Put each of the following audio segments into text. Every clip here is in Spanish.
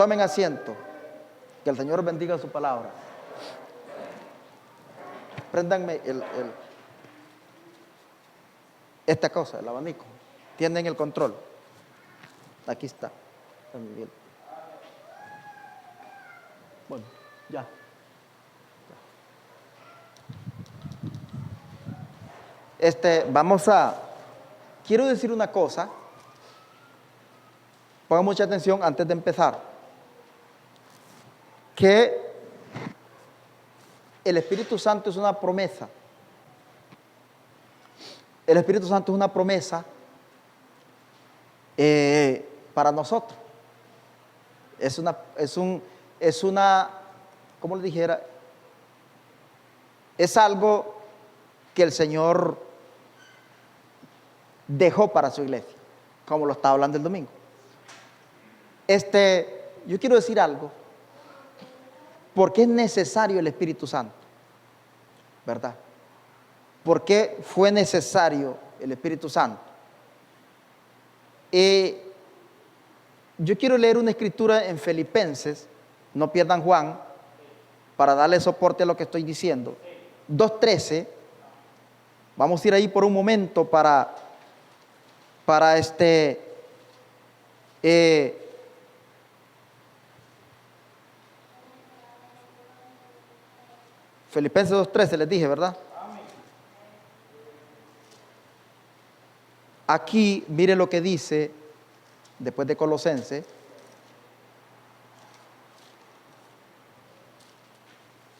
Tomen asiento. Que el Señor bendiga su palabra. Préndanme esta cosa, el abanico. Tienen el control. Aquí está. Bueno, ya. Quiero decir una cosa. Pongan mucha atención antes de empezar. Que el Espíritu Santo es una promesa. El Espíritu Santo es una promesa para nosotros. ¿Cómo le dijera? Es algo que el Señor dejó para su iglesia, como lo estaba hablando el domingo. Yo quiero decir algo, porque es necesario el Espíritu Santo, ¿verdad? ¿Por qué fue necesario el Espíritu Santo? Yo quiero leer una escritura en Filipenses, no pierdan Juan, para darle soporte a lo que estoy diciendo. 2:13, vamos a ir ahí por un momento para Filipenses 2:13 les dije, ¿verdad? Aquí, mire lo que dice después de Colosenses.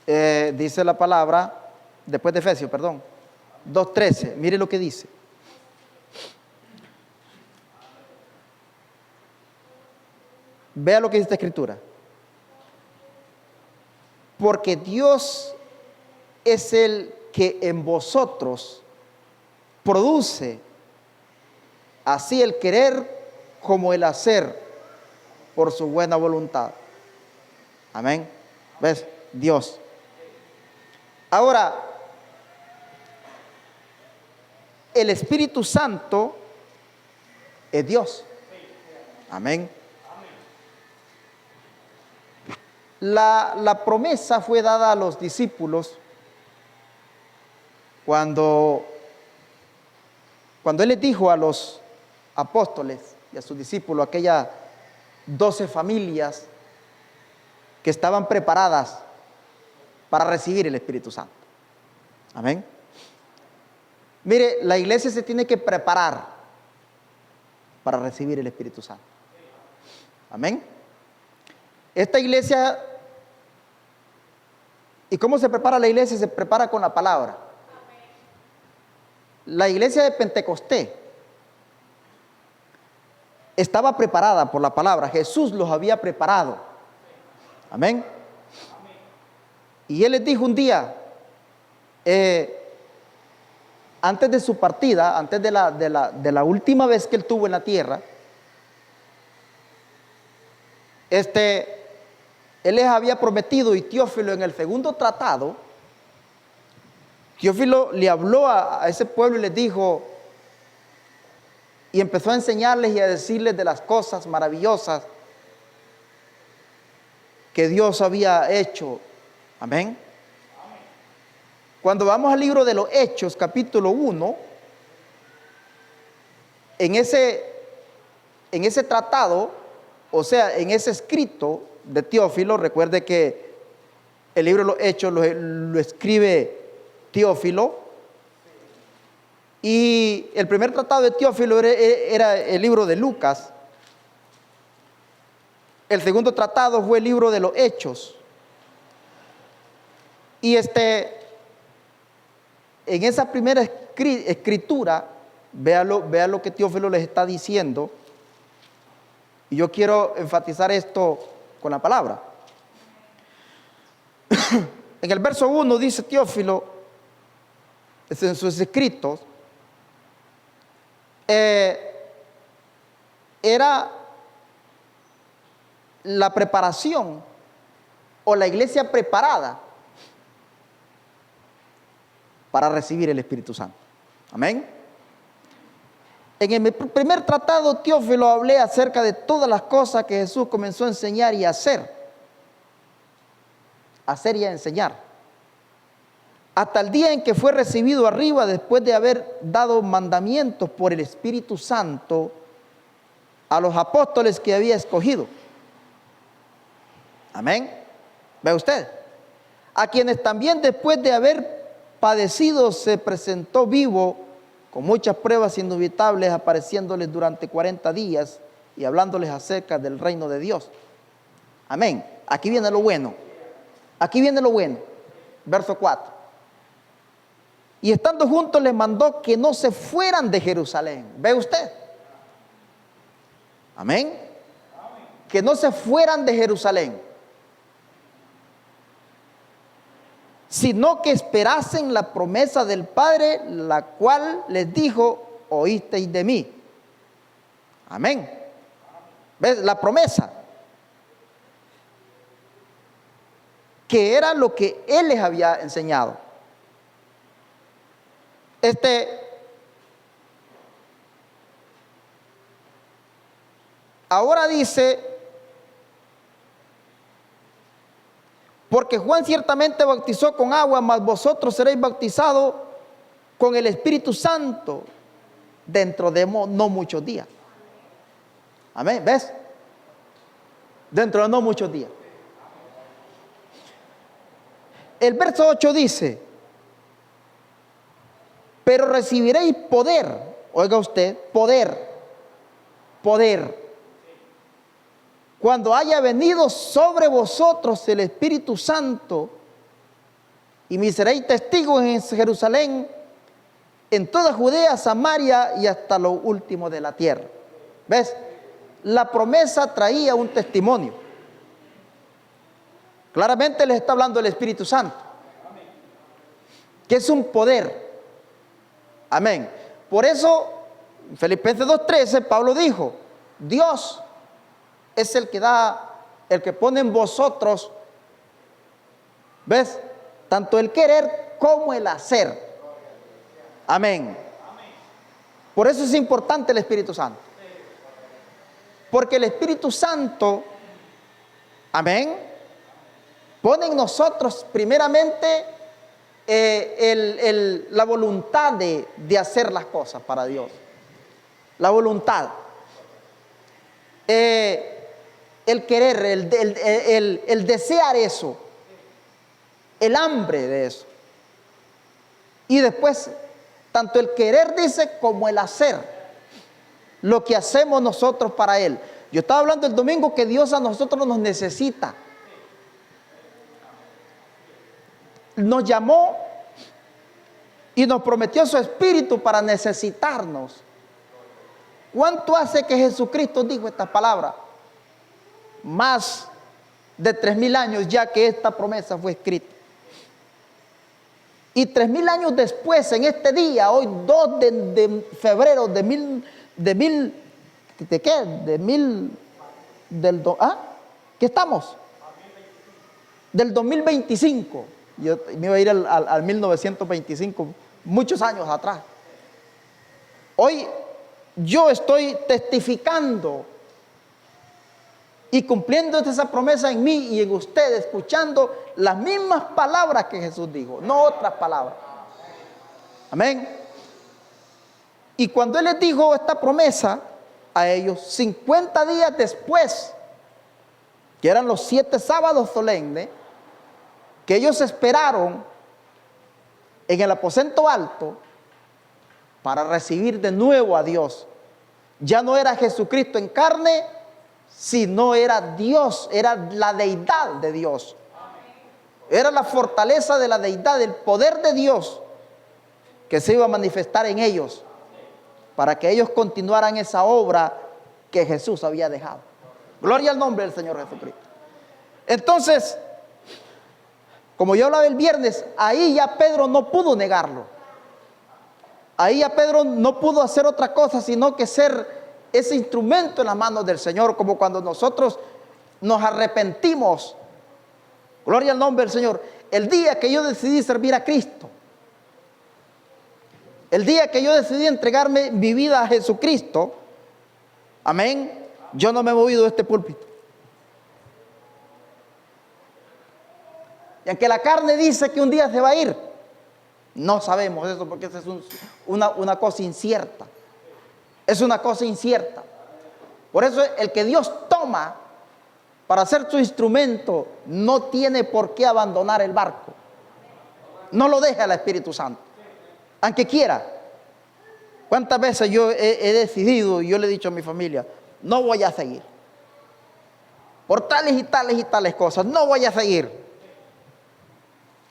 Dice la palabra, después de Efesios, perdón. 2:13, mire lo que dice. Vea lo que dice esta escritura. Porque Dios es el que en vosotros produce así el querer como el hacer por su buena voluntad. Amén. ¿Ves? Dios. Ahora, el Espíritu Santo es Dios. Amén. La promesa fue dada a los discípulos cuando Él les dijo a los apóstoles y a sus discípulos, aquellas 12 familias que estaban preparadas para recibir el Espíritu Santo. Amén. Mire, la iglesia se tiene que preparar para recibir el Espíritu Santo. Amén. Esta iglesia, ¿y cómo se prepara la iglesia? Se prepara con la palabra. La iglesia de Pentecostés estaba preparada por la palabra. Jesús los había preparado. Amén. Y Él les dijo un día, antes de su partida, antes de la última vez que Él tuvo en la tierra, Él les había prometido, y Teófilo en el segundo tratado, Teófilo le habló a ese pueblo y les dijo, y empezó a enseñarles y a decirles de las cosas maravillosas que Dios había hecho. Amén. Cuando vamos al libro de los Hechos, capítulo 1, en ese tratado, o sea, en ese escrito de Teófilo, recuerde que el libro de los Hechos lo escribe Teófilo, y el primer tratado de Teófilo era el libro de Lucas. El segundo tratado fue el libro de los Hechos. Y en esa primera escritura, vea lo que Teófilo les está diciendo. Y yo quiero enfatizar esto con la palabra. En el verso 1 dice Teófilo, en sus escritos, era la preparación o la iglesia preparada para recibir el Espíritu Santo. Amén. En el primer tratado, Teófilo, hablé acerca de todas las cosas que Jesús comenzó a enseñar y a hacer. Hacer y a enseñar. Hasta el día en que fue recibido arriba después de haber dado mandamientos por el Espíritu Santo a los apóstoles que había escogido. Amén. ¿Ve usted? A quienes también después de haber padecido se presentó vivo con muchas pruebas indubitables, apareciéndoles durante 40 días y hablándoles acerca del reino de Dios. Amén. Aquí viene lo bueno. Aquí viene lo bueno. Verso 4. Y estando juntos les mandó que no se fueran de Jerusalén. ¿Ve usted? Amén. Que no se fueran de Jerusalén, sino que esperasen la promesa del Padre, la cual les dijo: oísteis de mí. Amén. ¿Ves? La promesa, que era lo que Él les había enseñado. Ahora dice: porque Juan ciertamente bautizó con agua, mas vosotros seréis bautizados con el Espíritu Santo dentro de no muchos días. Amén. ¿Ves? Dentro de no muchos días. El verso 8 dice: pero recibiréis poder. Oiga usted, poder. Cuando haya venido sobre vosotros el Espíritu Santo, y me seréis testigos en Jerusalén, en toda Judea, Samaria y hasta lo último de la tierra. ¿Ves? La promesa traía un testimonio. Claramente les está hablando el Espíritu Santo, que es un poder. Amén. Por eso, en Filipenses 2:13, Pablo dijo: Dios es el que da, el que pone en vosotros, ¿ves? Tanto el querer como el hacer. Amén. Por eso es importante el Espíritu Santo. Porque el Espíritu Santo, amén, pone en nosotros primeramente la voluntad de hacer las cosas para Dios. La voluntad. El querer, el desear eso, el hambre de eso. Y después, tanto el querer, dice, como el hacer, lo que hacemos nosotros para Él. Yo estaba hablando el domingo que Dios a nosotros nos necesita. Nos llamó y nos prometió su Espíritu para necesitarnos. ¿Cuánto hace que Jesucristo dijo esta palabra? Más de 3000 años ya que esta promesa fue escrita. Y 3000 años después, en este día, hoy 2 de febrero ¿qué estamos? Del 2025. Yo me iba a ir al 1925, muchos años atrás. Hoy yo estoy testificando y cumpliendo esa promesa en mí y en usted, escuchando las mismas palabras que Jesús dijo, no otras palabras. Amén. Y cuando Él les dijo esta promesa a ellos, 50 días después, que eran los 7 sábados solemnes, que ellos esperaron en el aposento alto para recibir de nuevo a Dios. Ya no era Jesucristo en carne, sino era Dios, era la deidad de Dios. Era la fortaleza de la deidad, el poder de Dios que se iba a manifestar en ellos para que ellos continuaran esa obra que Jesús había dejado. Gloria al nombre del Señor Jesucristo. Entonces, como yo hablaba el viernes, ahí ya Pedro no pudo negarlo. Ahí ya Pedro no pudo hacer otra cosa sino que ser ese instrumento en las manos del Señor, como cuando nosotros nos arrepentimos. Gloria al nombre del Señor. El día que yo decidí servir a Cristo, El día que yo decidí entregarme mi vida a Jesucristo, amén, yo no me he movido de este púlpito. Y aunque la carne dice que un día se va a ir, no sabemos eso, porque esa es una cosa incierta. Es una cosa incierta. Por eso el que Dios toma para ser su instrumento no tiene por qué abandonar el barco. No lo deja el Espíritu Santo, aunque quiera. ¿Cuántas veces yo he decidido y yo le he dicho a mi familia, no voy a seguir? Por tales y tales y tales cosas, no voy a seguir.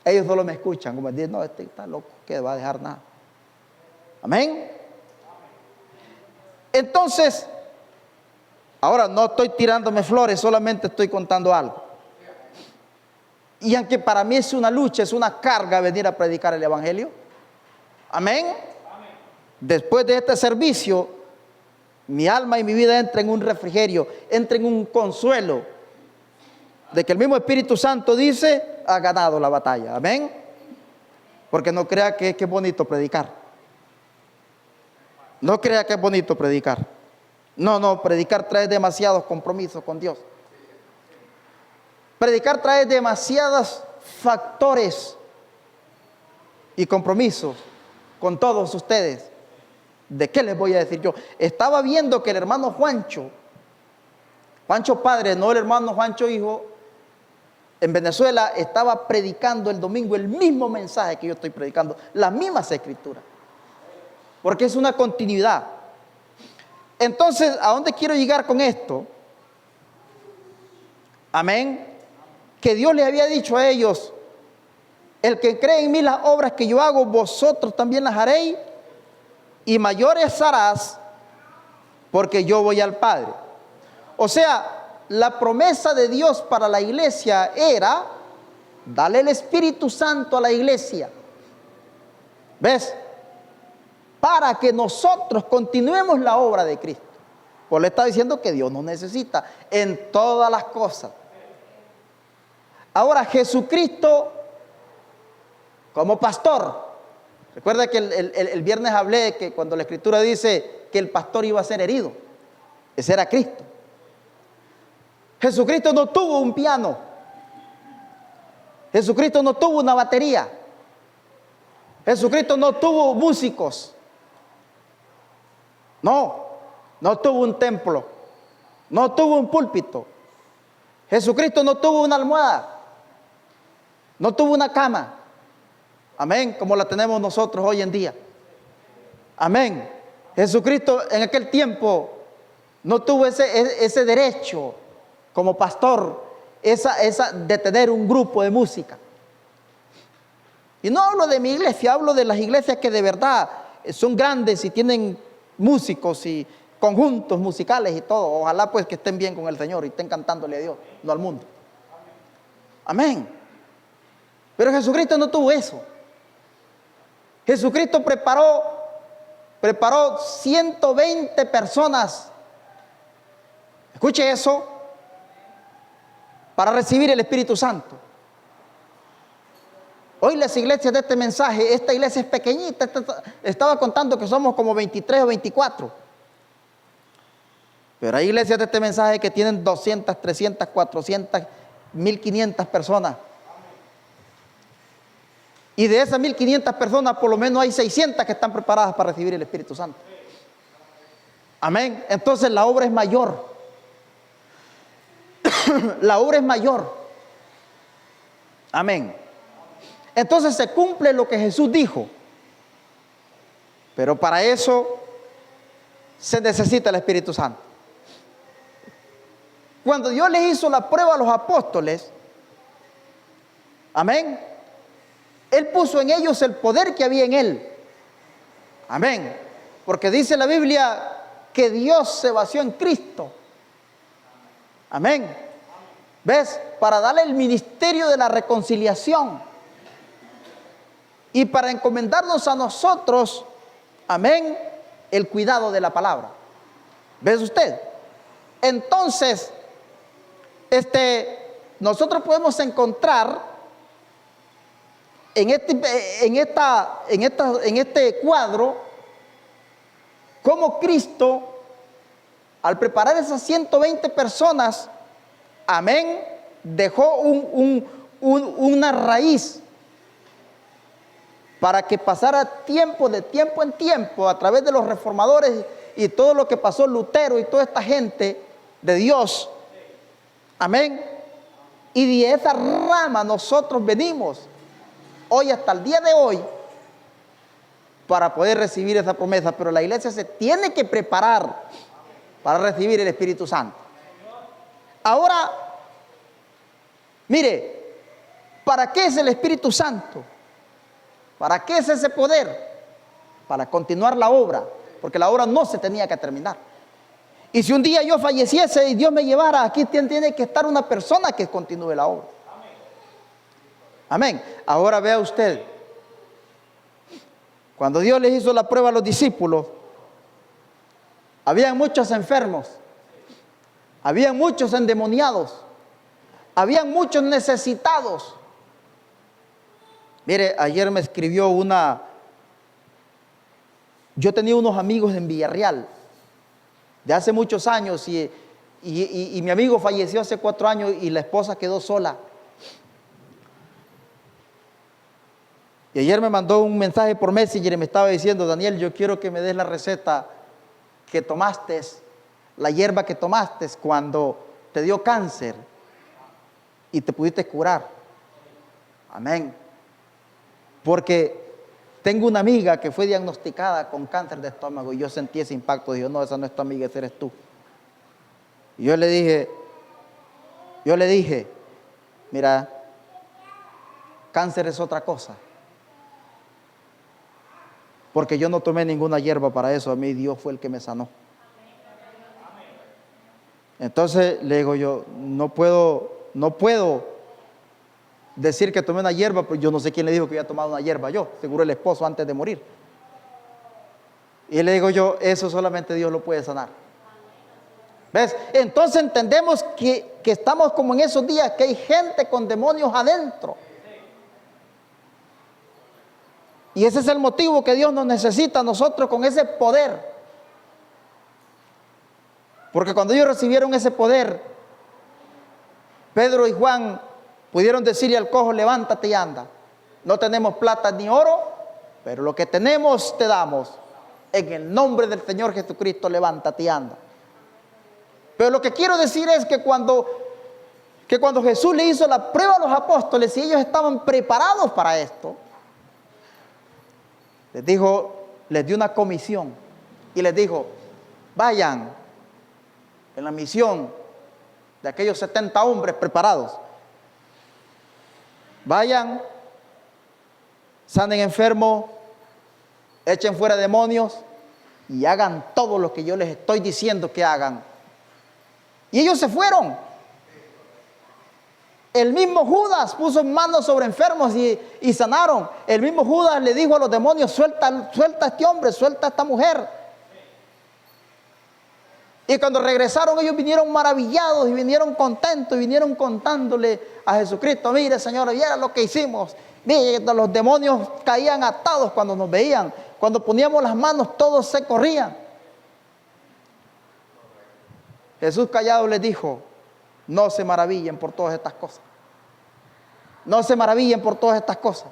Ellos solo me escuchan, como dicen, no, este está loco, que va a dejar nada. Amén. Entonces, ahora no estoy tirándome flores, solamente estoy contando algo. Y aunque para mí es una lucha, es una carga venir a predicar el Evangelio. Amén. Después de este servicio, mi alma y mi vida entra en un refrigerio, entra en un consuelo de que el mismo Espíritu Santo dice, ha ganado la batalla. Amén. Porque no crea que es bonito predicar. No crea que es bonito predicar. No, predicar trae demasiados compromisos con Dios. Predicar trae demasiados factores y compromisos con todos ustedes. ¿De qué les voy a decir yo? Estaba viendo que el hermano Juancho padre, no el hermano Juancho hijo, en Venezuela estaba predicando el domingo el mismo mensaje que yo estoy predicando, las mismas escrituras, porque es una continuidad. Entonces, ¿a dónde quiero llegar con esto? Amén. Que Dios les había dicho a ellos, el que cree en mí las obras que yo hago, vosotros también las haréis, y mayores harás, porque yo voy al Padre. O sea, la promesa de Dios para la iglesia era darle el Espíritu Santo a la iglesia. ¿Ves? Para que nosotros continuemos la obra de Cristo. Pues le está diciendo que Dios nos necesita en todas las cosas. Ahora, Jesucristo como pastor. Recuerda que el viernes hablé que cuando la Escritura dice que el pastor iba a ser herido, ese era Cristo. Jesucristo no tuvo un piano. Jesucristo no tuvo una batería. Jesucristo no tuvo músicos. No tuvo un templo. No tuvo un púlpito. Jesucristo no tuvo una almohada. No tuvo una cama. Amén, como la tenemos nosotros hoy en día. Amén. Jesucristo en aquel tiempo no tuvo ese derecho como pastor, esa de tener un grupo de música. Y no hablo de mi iglesia, hablo de las iglesias que de verdad son grandes y tienen músicos y conjuntos musicales y todo. Ojalá pues que estén bien con el Señor y estén cantándole a Dios, no al mundo. Amén. Pero Jesucristo no tuvo eso. Jesucristo preparó 120 personas. Escuche eso, para recibir el Espíritu Santo. Hoy las iglesias de este mensaje, esta iglesia es pequeñita, estaba contando que somos como 23 o 24. Pero hay iglesias de este mensaje que tienen 200, 300, 400, 1500 personas. Y de esas 1500 personas, por lo menos hay 600 que están preparadas para recibir el Espíritu Santo. Amén. Entonces la obra es mayor. La obra es mayor. Amén. Entonces se cumple lo que Jesús dijo. Pero para eso se necesita el Espíritu Santo. Cuando Dios les hizo la prueba a los apóstoles, amén, Él puso en ellos el poder que había en Él. Amén. Porque dice la Biblia que Dios se vació en Cristo. Amén. ¿Ves? Para darle el ministerio de la reconciliación. Y para encomendarnos a nosotros, amén, el cuidado de la palabra. ¿Ves usted? Entonces, nosotros podemos encontrar en este cuadro cómo Cristo, al preparar esas 120 personas, amén, dejó una raíz para que pasara tiempo, de tiempo en tiempo, a través de los reformadores y todo lo que pasó Lutero y toda esta gente de Dios, amén. Y de esa rama nosotros venimos hoy, hasta el día de hoy, para poder recibir esa promesa. Pero la iglesia se tiene que preparar para recibir el Espíritu Santo. Ahora, mire, ¿para qué es el Espíritu Santo? ¿Para qué es ese poder? Para continuar la obra, porque la obra no se tenía que terminar. Y si un día yo falleciese y Dios me llevara, aquí tiene que estar una persona que continúe la obra. Amén. Ahora vea usted, cuando Dios les hizo la prueba a los discípulos, habían muchos enfermos, habían muchos endemoniados, habían muchos necesitados. Mire, ayer me escribió yo tenía unos amigos en Villarreal de hace muchos años y mi amigo falleció hace 4 años y la esposa quedó sola. Y ayer me mandó un mensaje por Messenger y me estaba diciendo: Daniel, yo quiero que me des la receta que tomaste, la hierba que tomaste cuando te dio cáncer y te pudiste curar. Amén. Porque tengo una amiga que fue diagnosticada con cáncer de estómago y yo sentí ese impacto. Dije: no, esa no es tu amiga, esa eres tú. Y yo le dije, mira, cáncer es otra cosa. Porque yo no tomé ninguna hierba para eso, a mí Dios fue el que me sanó. Entonces le digo yo, no puedo decir que tomé una hierba, pues yo no sé quién le dijo que había tomado una hierba yo, seguro el esposo antes de morir. Y le digo yo, eso solamente Dios lo puede sanar. ¿Ves? Entonces entendemos que estamos como en esos días, que hay gente con demonios adentro. Y ese es el motivo que Dios nos necesita a nosotros con ese poder. Porque cuando ellos recibieron ese poder, Pedro y Juan pudieron decirle al cojo: levántate y anda. No tenemos plata ni oro, pero lo que tenemos te damos. En el nombre del Señor Jesucristo, levántate y anda. Pero lo que quiero decir es que cuando Jesús le hizo la prueba a los apóstoles y ellos estaban preparados para esto, les dio una comisión y les dijo: vayan en la misión de aquellos 70 hombres preparados. Vayan, sanen enfermos, echen fuera demonios y hagan todo lo que yo les estoy diciendo que hagan. Y ellos se fueron. El mismo Judas puso manos sobre enfermos y sanaron. El mismo Judas le dijo a los demonios: suelta a este hombre, suelta a esta mujer. Y cuando regresaron, ellos vinieron maravillados y vinieron contentos y vinieron contándole a Jesucristo: mire, Señor, mira lo que hicimos. Mire, los demonios caían atados cuando nos veían. Cuando poníamos las manos, todos se corrían. Jesús callado les dijo: no se maravillen por todas estas cosas. No se maravillen por todas estas cosas.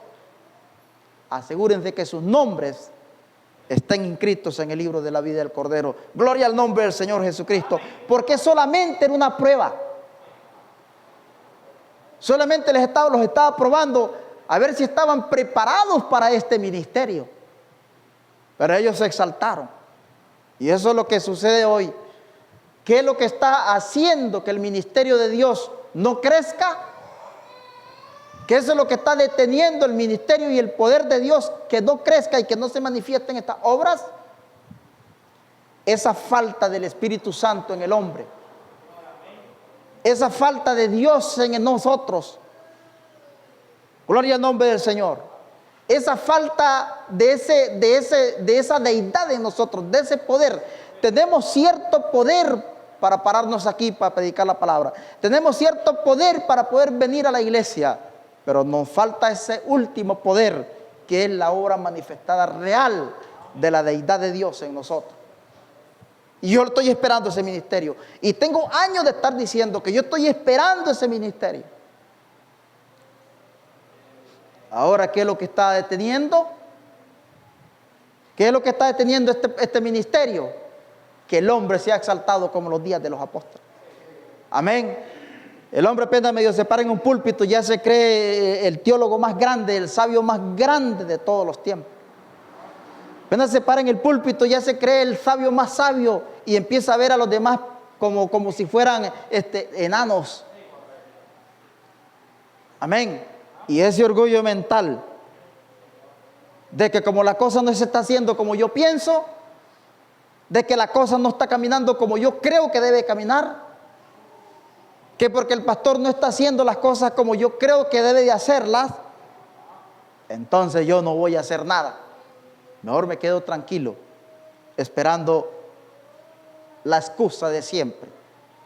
Asegúrense que sus nombres estén inscritos en el libro de la vida del Cordero. Gloria al nombre del Señor Jesucristo. Porque solamente era una prueba. Solamente los estaba probando a ver si estaban preparados para este ministerio. Pero ellos se exaltaron. Y eso es lo que sucede hoy. ¿Qué es lo que está haciendo que el ministerio de Dios no crezca? ¿Qué es lo que está deteniendo el ministerio y el poder de Dios que no crezca y que no se manifieste en estas obras? Esa falta del Espíritu Santo en el hombre. Esa falta de Dios en nosotros. Gloria al nombre del Señor. Esa falta de esa deidad en nosotros, de ese poder. Tenemos cierto poder para pararnos aquí, para predicar la palabra. Tenemos cierto poder para poder venir a la iglesia. pero nos falta ese último poder, que es la obra manifestada real de la deidad de Dios en nosotros. Y yo estoy esperando ese ministerio. Y tengo años de estar diciendo que yo estoy esperando ese ministerio. Ahora, ¿qué es lo que está deteniendo? ¿Qué es lo que está deteniendo este ministerio? Que el hombre sea exaltado como los días de los apóstoles. Amén. El hombre apenas medio se para en un púlpito, ya se cree el teólogo más grande, el sabio más grande de todos los tiempos. Apenas se para en el púlpito, ya se cree el sabio más sabio y empieza a ver a los demás como si fueran enanos. Amén. Y ese orgullo mental de que como la cosa no se está haciendo como yo pienso, de que la cosa no está caminando como yo creo que debe caminar, que porque el pastor no está haciendo las cosas como yo creo que debe de hacerlas, entonces yo no voy a hacer nada. Mejor me quedo tranquilo, esperando la excusa de siempre,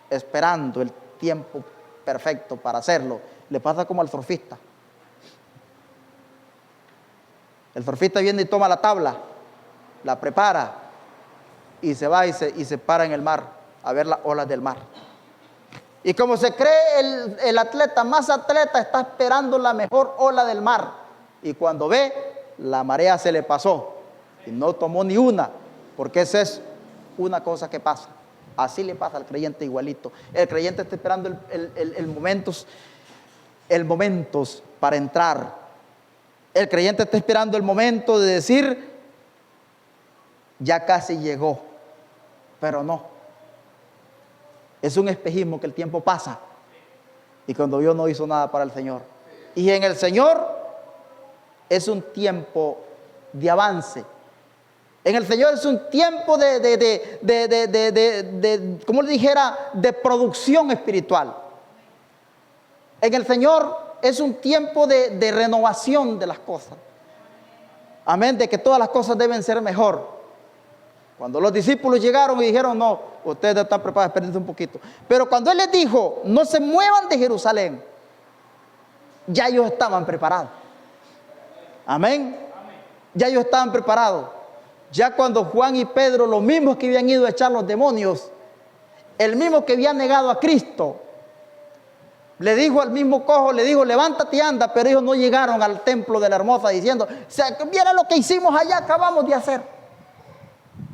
esperando el tiempo perfecto para hacerlo. Le pasa como al surfista. El surfista viene y toma la tabla, la prepara y se va y se para en el mar a ver las olas del mar. Y como se cree el atleta más atleta, está esperando la mejor ola del mar. Y cuando ve, la marea se le pasó y no tomó ni una, porque esa es una cosa que pasa. Así le pasa al creyente igualito. El creyente está esperando el momento para entrar. El creyente está esperando el momento de decir, ya casi llegó, pero no. Es un espejismo que el tiempo pasa y cuando Dios no hizo nada para el Señor. Y en el Señor es un tiempo de avance. En el Señor es un tiempo como le dijera, de producción espiritual. En el Señor es un tiempo de renovación de las cosas. Amén, de que todas las cosas deben ser mejor. Cuando los discípulos llegaron y dijeron, no, ustedes están preparados, espérense un poquito. Pero cuando Él les dijo, no se muevan de Jerusalén, ya ellos estaban preparados. Amén. Ya ellos estaban preparados. Ya cuando Juan y Pedro, los mismos que habían ido a echar los demonios, el mismo que había negado a Cristo, le dijo al mismo cojo, le dijo, levántate y anda, pero ellos no llegaron al templo de la Hermosa diciendo, mira lo que hicimos allá, acabamos de hacer.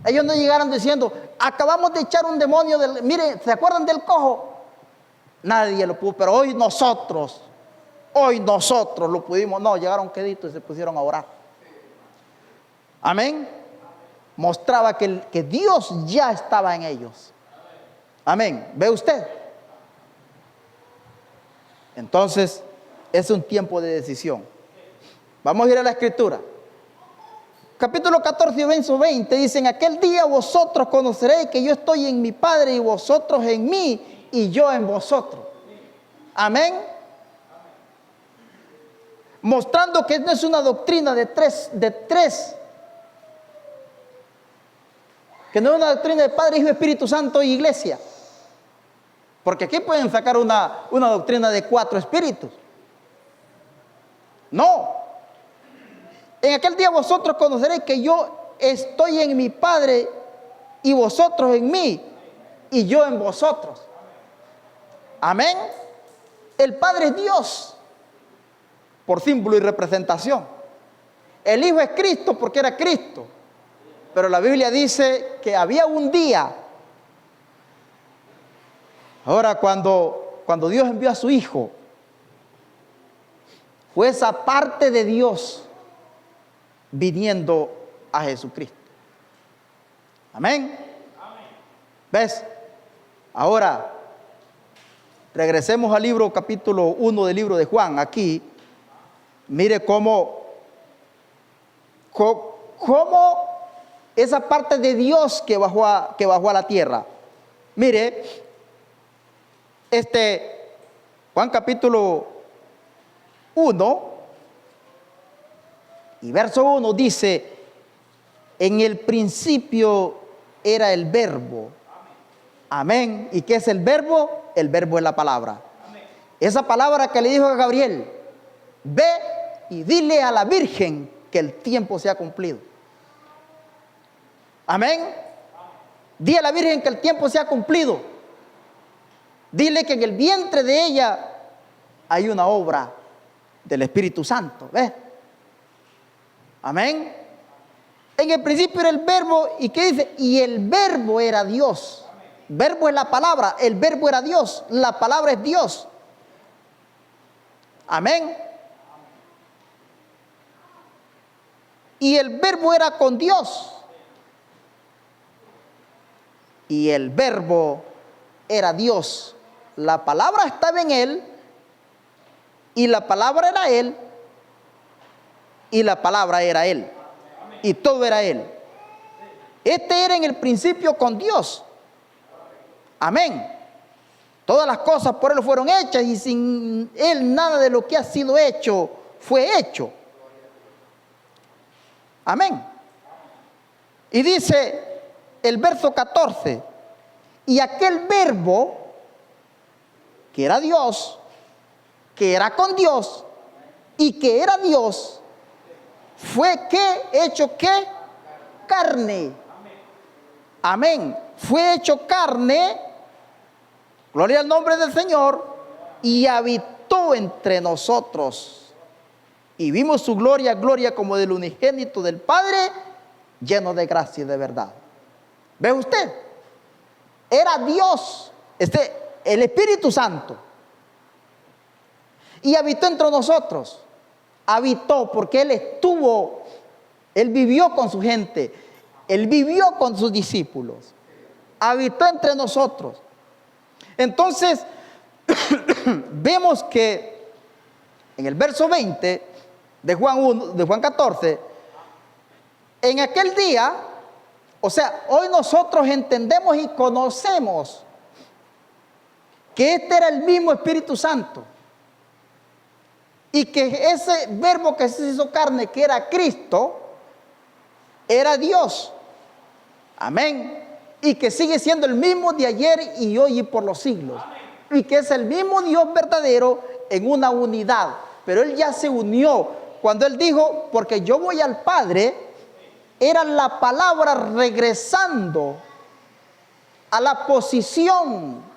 Ellos no llegaron diciendo, acabamos de echar un demonio, mire, ¿se acuerdan del cojo? Nadie lo pudo, pero hoy nosotros lo pudimos. No, llegaron queditos y se pusieron a orar. Amén. Mostraba que Dios ya estaba en ellos. Amén. ¿Ve usted? Entonces, es un tiempo de decisión. Vamos a ir a la Escritura. Capítulo 14, verso 20, dice, en aquel día vosotros conoceréis que yo estoy en mi Padre y vosotros en mí y yo en vosotros. Amén. Mostrando que no es una doctrina de tres, que no es una doctrina de Padre, Hijo, Espíritu Santo y Iglesia. Porque aquí pueden sacar una doctrina de 4 espíritus. No. En aquel día vosotros conoceréis que yo estoy en mi Padre y vosotros en mí y yo en vosotros. Amén. El Padre es Dios por símbolo y representación. El Hijo es Cristo porque era Cristo. Pero la Biblia dice que había un día. Ahora cuando Dios envió a su Hijo, fue esa parte de Dios viniendo a Jesucristo. Amén. ¿Ves? Ahora, regresemos al libro, capítulo 1 del libro de Juan. Aquí, mire cómo esa parte de Dios que bajó a la tierra. Mire, Juan capítulo 1 y verso 1 dice, en el principio era el verbo. Amén. ¿Y qué es el verbo? El verbo es la palabra. Amén. Esa palabra que le dijo a Gabriel, ve y dile a la Virgen que el tiempo se ha cumplido. Amén. Di a la Virgen que el tiempo se ha cumplido. Dile que en el vientre de ella hay una obra del Espíritu Santo. ¿Ves? Amén. En el principio era el verbo, ¿y qué dice? Y el verbo era Dios. Verbo es la palabra, el verbo era Dios, la palabra es Dios. Amén. Y el verbo era con Dios. Y el verbo era Dios. La palabra estaba en él, y la palabra era él, y la palabra era él, y todo era él. Este era en el principio con Dios. Amén. Todas las cosas por él fueron hechas, y sin él nada de lo que ha sido hecho fue hecho. Amén. Y dice el verso 14, y aquel verbo que era Dios, que era con Dios y que era Dios, fue que hecho que carne. Amén. Fue hecho carne, gloria al nombre del Señor, y habitó entre nosotros. Y vimos su gloria, gloria como del unigénito del Padre, lleno de gracia y de verdad. ¿Ve usted? Era Dios, el Espíritu Santo. Y habitó entre nosotros. Habitó porque Él vivió con su gente. Él vivió con sus discípulos. Habitó entre nosotros. Entonces, vemos que en el verso 20 de Juan 14, en aquel día, o sea, hoy nosotros entendemos y conocemos que este era el mismo Espíritu Santo, y que ese verbo que se hizo carne, que era Cristo, era Dios. Amén. Y que sigue siendo el mismo de ayer y hoy y por los siglos. Y que es el mismo Dios verdadero en una unidad. Pero Él ya se unió. Cuando Él dijo, porque yo voy al Padre, era la palabra regresando a la posición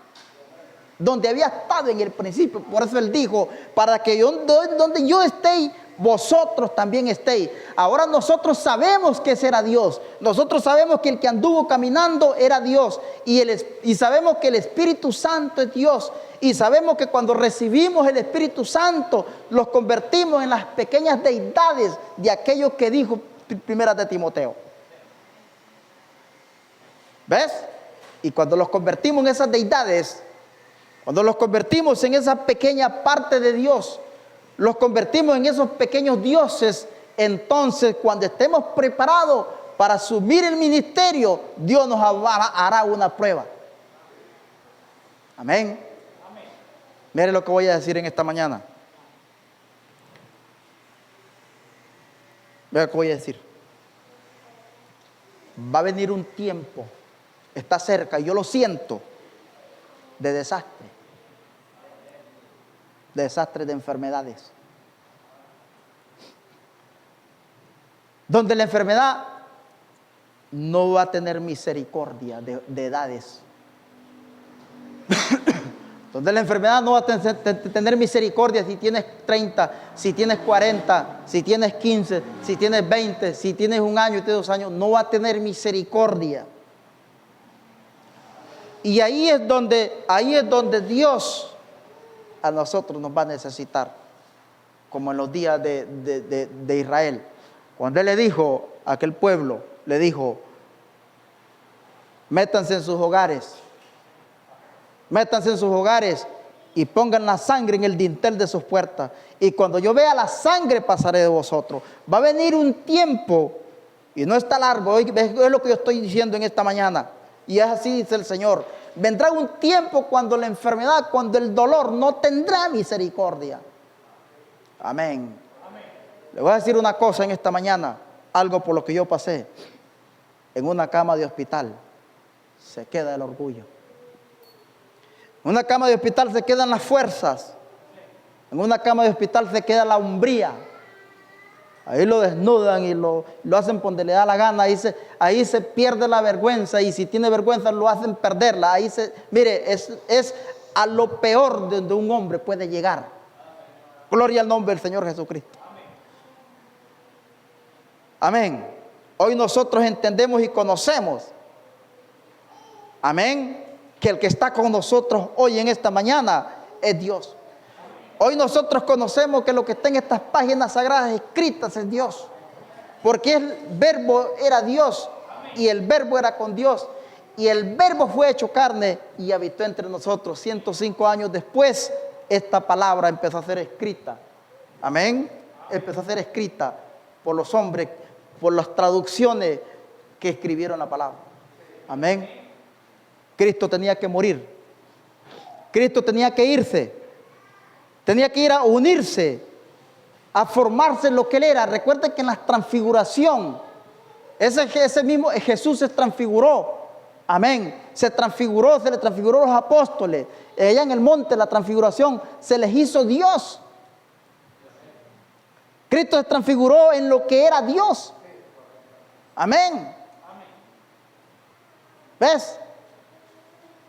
donde había estado en el principio. Por eso Él dijo, para que donde yo esté, vosotros también estéis. Ahora nosotros sabemos que ese era Dios. Nosotros sabemos que el que anduvo caminando era Dios. Y sabemos que el Espíritu Santo es Dios. Y sabemos que cuando recibimos el Espíritu Santo, los convertimos en las pequeñas deidades de aquello que dijo Primera de Timoteo. ¿Ves? Y cuando los convertimos en esas deidades, cuando los convertimos en esa pequeña parte de Dios, los convertimos en esos pequeños dioses, entonces cuando estemos preparados para asumir el ministerio, Dios nos hará una prueba. Amén. Mire lo que voy a decir en esta mañana. Mire lo que voy a decir. Va a venir un tiempo, está cerca, yo lo siento, de desastre. Desastre de enfermedades. Donde la enfermedad no va a tener misericordia de edades. Donde la enfermedad no va a tener misericordia si tienes 30, si tienes 40, si tienes 15, si tienes 20, si tienes un año y tienes 2 años, no va a tener misericordia. Y ahí es donde Dios a nosotros nos va a necesitar, como en los días de Israel. Cuando Él le dijo a aquel pueblo, le dijo, métanse en sus hogares y pongan la sangre en el dintel de sus puertas, y cuando yo vea la sangre pasaré de vosotros. Va a venir un tiempo, y no está largo, es lo que yo estoy diciendo en esta mañana, y es así dice el Señor. Vendrá un tiempo cuando la enfermedad, cuando el dolor no tendrá misericordia. Amén. Le voy a decir una cosa en esta mañana, algo por lo que yo pasé. En una cama de hospital se queda el orgullo. En una cama de hospital se quedan las fuerzas. En una cama de hospital se queda la umbría. Ahí lo desnudan y lo hacen por donde le da la gana. Ahí se pierde la vergüenza, y si tiene vergüenza lo hacen perderla. Mire, es a lo peor de donde un hombre puede llegar. Gloria al nombre del Señor Jesucristo. Amén. Hoy nosotros entendemos y conocemos, amén, que el que está con nosotros hoy en esta mañana es Dios. Hoy nosotros conocemos que lo que está en estas páginas sagradas escritas es Dios, porque el verbo era Dios, y el verbo era con Dios, y el verbo fue hecho carne y habitó entre nosotros. 105 años después, esta palabra empezó a ser escrita. Amén. Empezó a ser escrita por los hombres, por las traducciones que escribieron la palabra. Amén. Cristo tenía que morir. Cristo tenía que irse. Tenía que ir a unirse, a formarse en lo que Él era. Recuerden que en la transfiguración, ese mismo Jesús se transfiguró. Amén. Se le transfiguró a los apóstoles. Allá en el monte, la transfiguración, se les hizo Dios. Cristo se transfiguró en lo que era Dios. Amén. ¿Ves?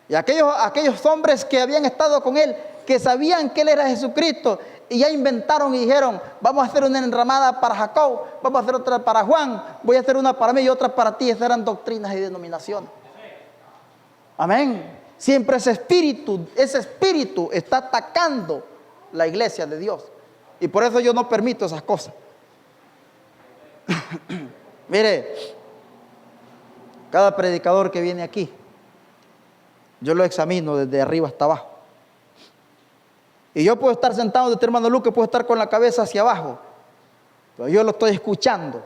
Y aquellos hombres que habían estado con Él, que sabían que Él era Jesucristo, y ya inventaron y dijeron: vamos a hacer una enramada para Jacob, vamos a hacer otra para Juan, voy a hacer una para mí y otra para ti. Esas eran doctrinas y denominaciones. Amén. Siempre ese espíritu está atacando la iglesia de Dios, y por eso yo no permito esas cosas. Mire, cada predicador que viene aquí, yo lo examino desde arriba hasta abajo. Y yo puedo estar sentado de hermano Luque, puedo estar con la cabeza hacia abajo, pero yo lo estoy escuchando.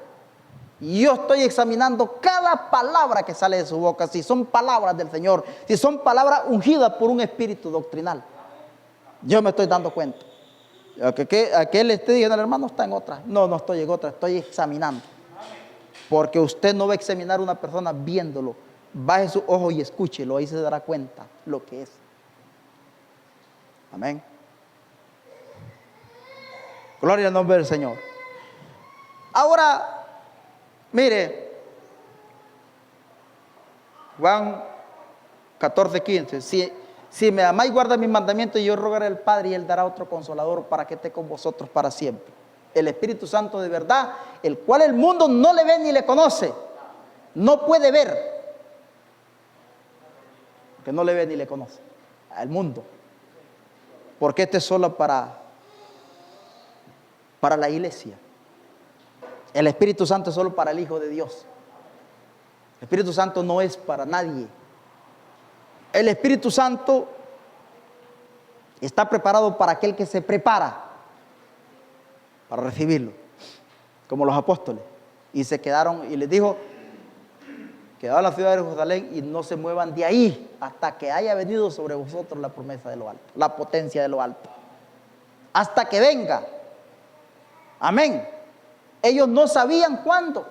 Y yo estoy examinando cada palabra que sale de su boca, si son palabras del Señor, si son palabras ungidas por un espíritu doctrinal. Yo me estoy dando cuenta. A que él esté diciendo: el hermano está en otra. No estoy en otra, estoy examinando. Porque usted no va a examinar a una persona viéndolo. Baje su ojo y escúchelo, ahí se dará cuenta lo que es. Amén. Gloria al nombre del Señor. Ahora, mire, Juan 14:15. Si me amáis, guarda mis mandamientos, y yo rogaré al Padre, y Él dará otro consolador para que esté con vosotros para siempre. El Espíritu Santo de verdad, el cual el mundo no le ve ni le conoce. No puede ver, porque no le ve ni le conoce al mundo. Porque este es solo para la iglesia. El Espíritu Santo es solo para el Hijo de Dios. El Espíritu Santo no es para nadie. El Espíritu Santo está preparado para aquel que se prepara para recibirlo, como los apóstoles. Y se quedaron, y les dijo: quedaron en la ciudad de Jerusalén y no se muevan de ahí hasta que haya venido sobre vosotros la promesa de lo alto, la potencia de lo alto, hasta que venga. Amén. Ellos no sabían cuándo,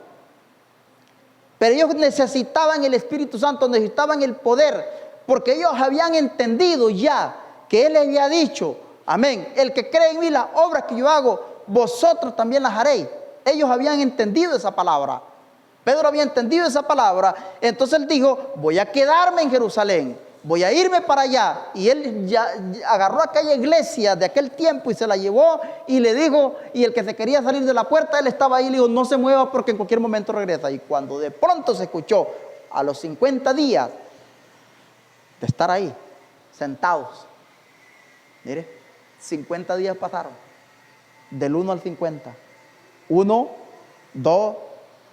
pero ellos necesitaban el Espíritu Santo, necesitaban el poder, porque ellos habían entendido ya que Él les había dicho: amén, el que cree en mí, las obras que yo hago, vosotros también las haréis. Ellos habían entendido esa palabra. Pedro había entendido esa palabra. Entonces él dijo: voy a quedarme en Jerusalén, voy a irme para allá. Y él ya agarró aquella iglesia de aquel tiempo y se la llevó, y le dijo, y el que se quería salir de la puerta, él estaba ahí, le dijo: no se mueva, porque en cualquier momento regresa. Y cuando de pronto se escuchó, a los 50 días de estar ahí sentados, mire, 50 días pasaron, del 1 al 50, 1, 2,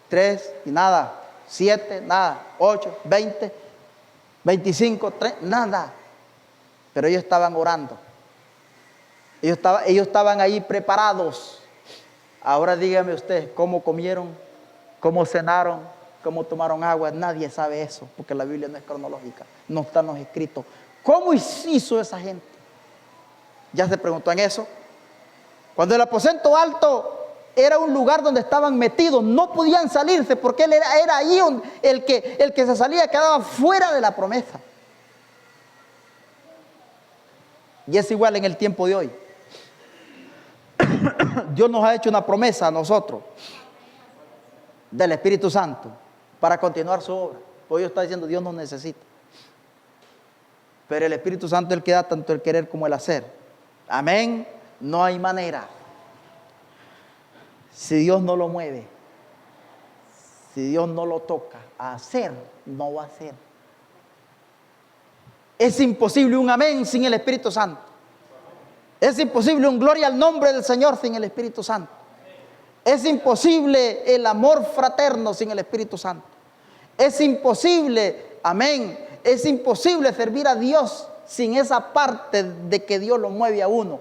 3 y nada, 7, nada, 8, 20, 25, 3, nada. Pero ellos estaban orando. Ellos estaban ahí preparados. Ahora dígame usted, ¿cómo comieron? ¿Cómo cenaron? ¿Cómo tomaron agua? Nadie sabe eso, porque la Biblia no es cronológica, no están los escritos. ¿Cómo hizo esa gente? ¿Ya se preguntó en eso? Cuando el aposento alto era un lugar donde estaban metidos, no podían salirse, porque él era ahí el que se salía quedaba fuera de la promesa. Y es igual en el tiempo de hoy. Dios nos ha hecho una promesa a nosotros del Espíritu Santo para continuar su obra. Hoy Dios está diciendo, Dios nos necesita. Pero el Espíritu Santo es el que da tanto el querer como el hacer. Amén. No hay manera. Si Dios no lo mueve, si Dios no lo toca a hacer, no va a hacer. Es imposible un amén sin el Espíritu Santo. Es imposible un gloria al nombre del Señor sin el Espíritu Santo. Es imposible el amor fraterno sin el Espíritu Santo. Es imposible, amén, es imposible servir a Dios sin esa parte de que Dios lo mueve a uno.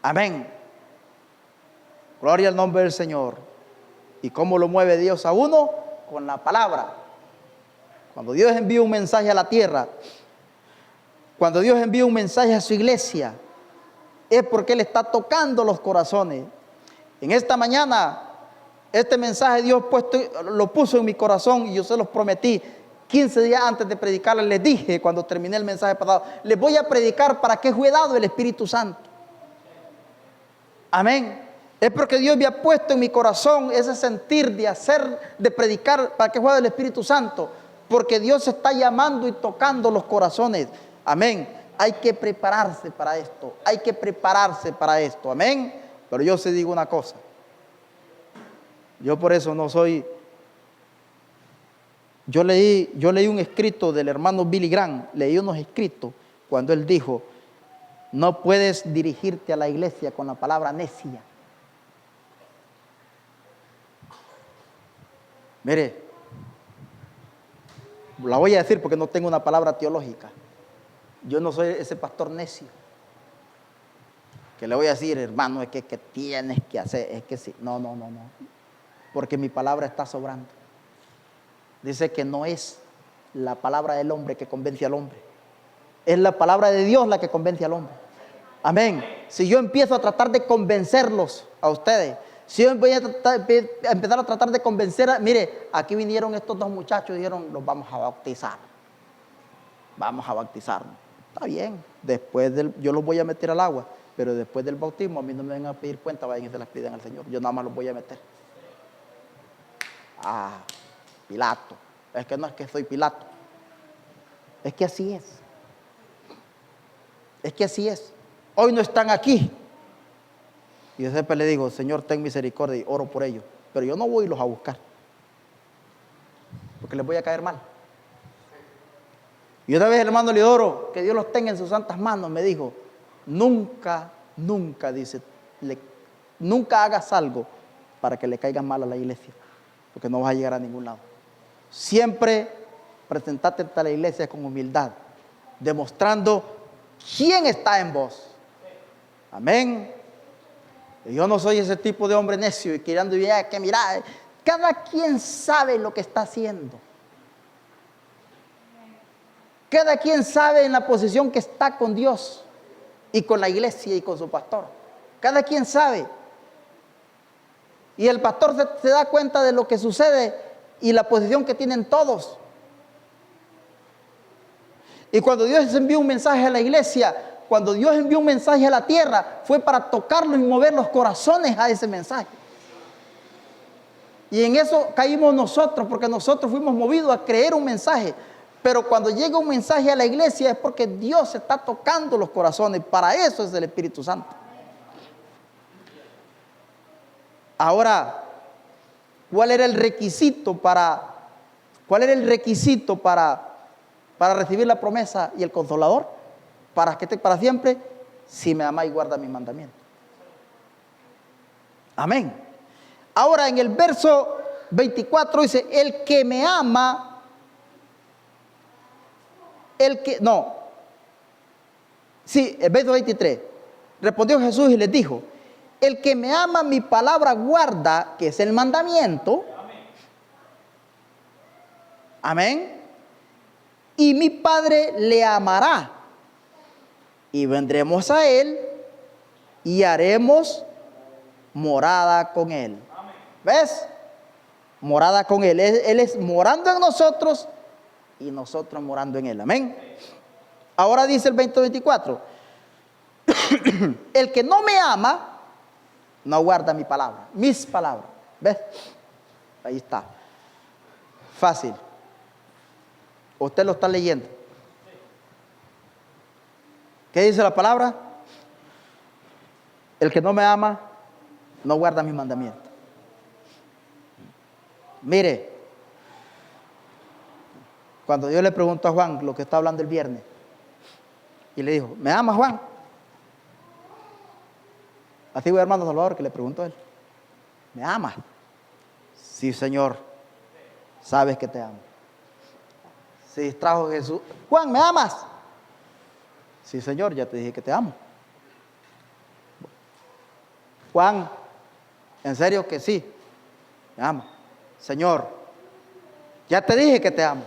Amén. Gloria al nombre del Señor. ¿Y cómo lo mueve Dios a uno? Con la palabra. Cuando Dios envía un mensaje a la tierra, cuando Dios envía un mensaje a su iglesia, es porque Él está tocando los corazones. En esta mañana, este mensaje Dios lo puso en mi corazón y yo se los prometí. 15 días antes de predicarles, les dije cuando terminé el mensaje pasado, les voy a predicar para qué fue dado el Espíritu Santo. Amén. Es porque Dios me ha puesto en mi corazón ese sentir de hacer, de predicar para qué fue dado el Espíritu Santo. Porque Dios está llamando y tocando los corazones. Amén. Hay que prepararse para esto. Hay que prepararse para esto. Amén. Pero yo sí digo una cosa. Yo por eso no soy... Yo leí un escrito del hermano Billy Graham. Leí unos escritos cuando él dijo, no puedes dirigirte a la iglesia con la palabra necia. Mire, la voy a decir porque no tengo una palabra teológica. Yo no soy ese pastor necio que le voy a decir, hermano, es que tienes que hacer, es que sí. No. Porque mi palabra está sobrando. Dice que no es la palabra del hombre que convence al hombre. Es la palabra de Dios la que convence al hombre. Amén. Si yo empiezo a tratar de convencerlos a ustedes, si yo voy a empezar a tratar de convencer, mire, aquí vinieron estos dos muchachos y dijeron, los vamos a bautizar. Vamos a bautizarnos. Está bien, yo los voy a meter al agua, pero después del bautismo a mí no me van a pedir cuenta, vayan y se las piden al Señor. Yo nada más los voy a meter. Pilato. Es que no es que soy Pilato. Es que así es. Es que así es. Hoy no están aquí. Y yo siempre le digo, Señor, ten misericordia y oro por ellos. Pero yo no voy a irlos a buscar. Porque les voy a caer mal. Y una vez el hermano Lidoro, que Dios los tenga en sus santas manos, me dijo, nunca, dice, nunca hagas algo para que le caigan mal a la iglesia. Porque no vas a llegar a ningún lado. Siempre presentate ante la iglesia con humildad, demostrando quién está en vos. Amén. Yo no soy ese tipo de hombre necio y queriendo que mira, cada quien sabe lo que está haciendo. Cada quien sabe en la posición que está con Dios y con la iglesia y con su pastor. Cada quien sabe. Y el pastor se da cuenta de lo que sucede y la posición que tienen todos. Y cuando Dios envió un mensaje a la iglesia, cuando Dios envió un mensaje a la tierra, fue para tocarlo y mover los corazones a ese mensaje. Y en eso caímos nosotros, porque nosotros fuimos movidos a creer un mensaje. Pero cuando llega un mensaje a la iglesia es porque Dios está tocando los corazones. Para eso es el Espíritu Santo. Ahora, ¿cuál era el requisito para recibir la promesa y el Consolador? Para que esté para siempre, si me ama y guarda mis mandamientos. Amén. Ahora en el verso 24 dice, el que me ama, el verso 23, respondió Jesús y les dijo, el que me ama mi palabra guarda, que es el mandamiento. Amén. Y mi Padre le amará. Y vendremos a él y haremos morada con él. ¿Ves? Morada con él. Él es morando en nosotros y nosotros morando en él. Amén. Ahora dice el 24. El que no me ama, no guarda mi palabra, mis palabras. ¿Ves? Ahí está. Fácil. Usted lo está leyendo. ¿Qué dice la palabra? El que no me ama, no guarda mis mandamientos. Mire, cuando Dios le preguntó a Juan lo que está hablando el viernes, y le dijo, ¿me ama Juan? Así fue hermano Salvador que le preguntó a él, ¿me amas? Sí, Señor, sabes que te amo. Se distrajo Jesús, Juan, ¿me amas? Sí, Señor, ya te dije que te amo. Juan, ¿en serio que sí? Me ama. Señor, ya te dije que te amo.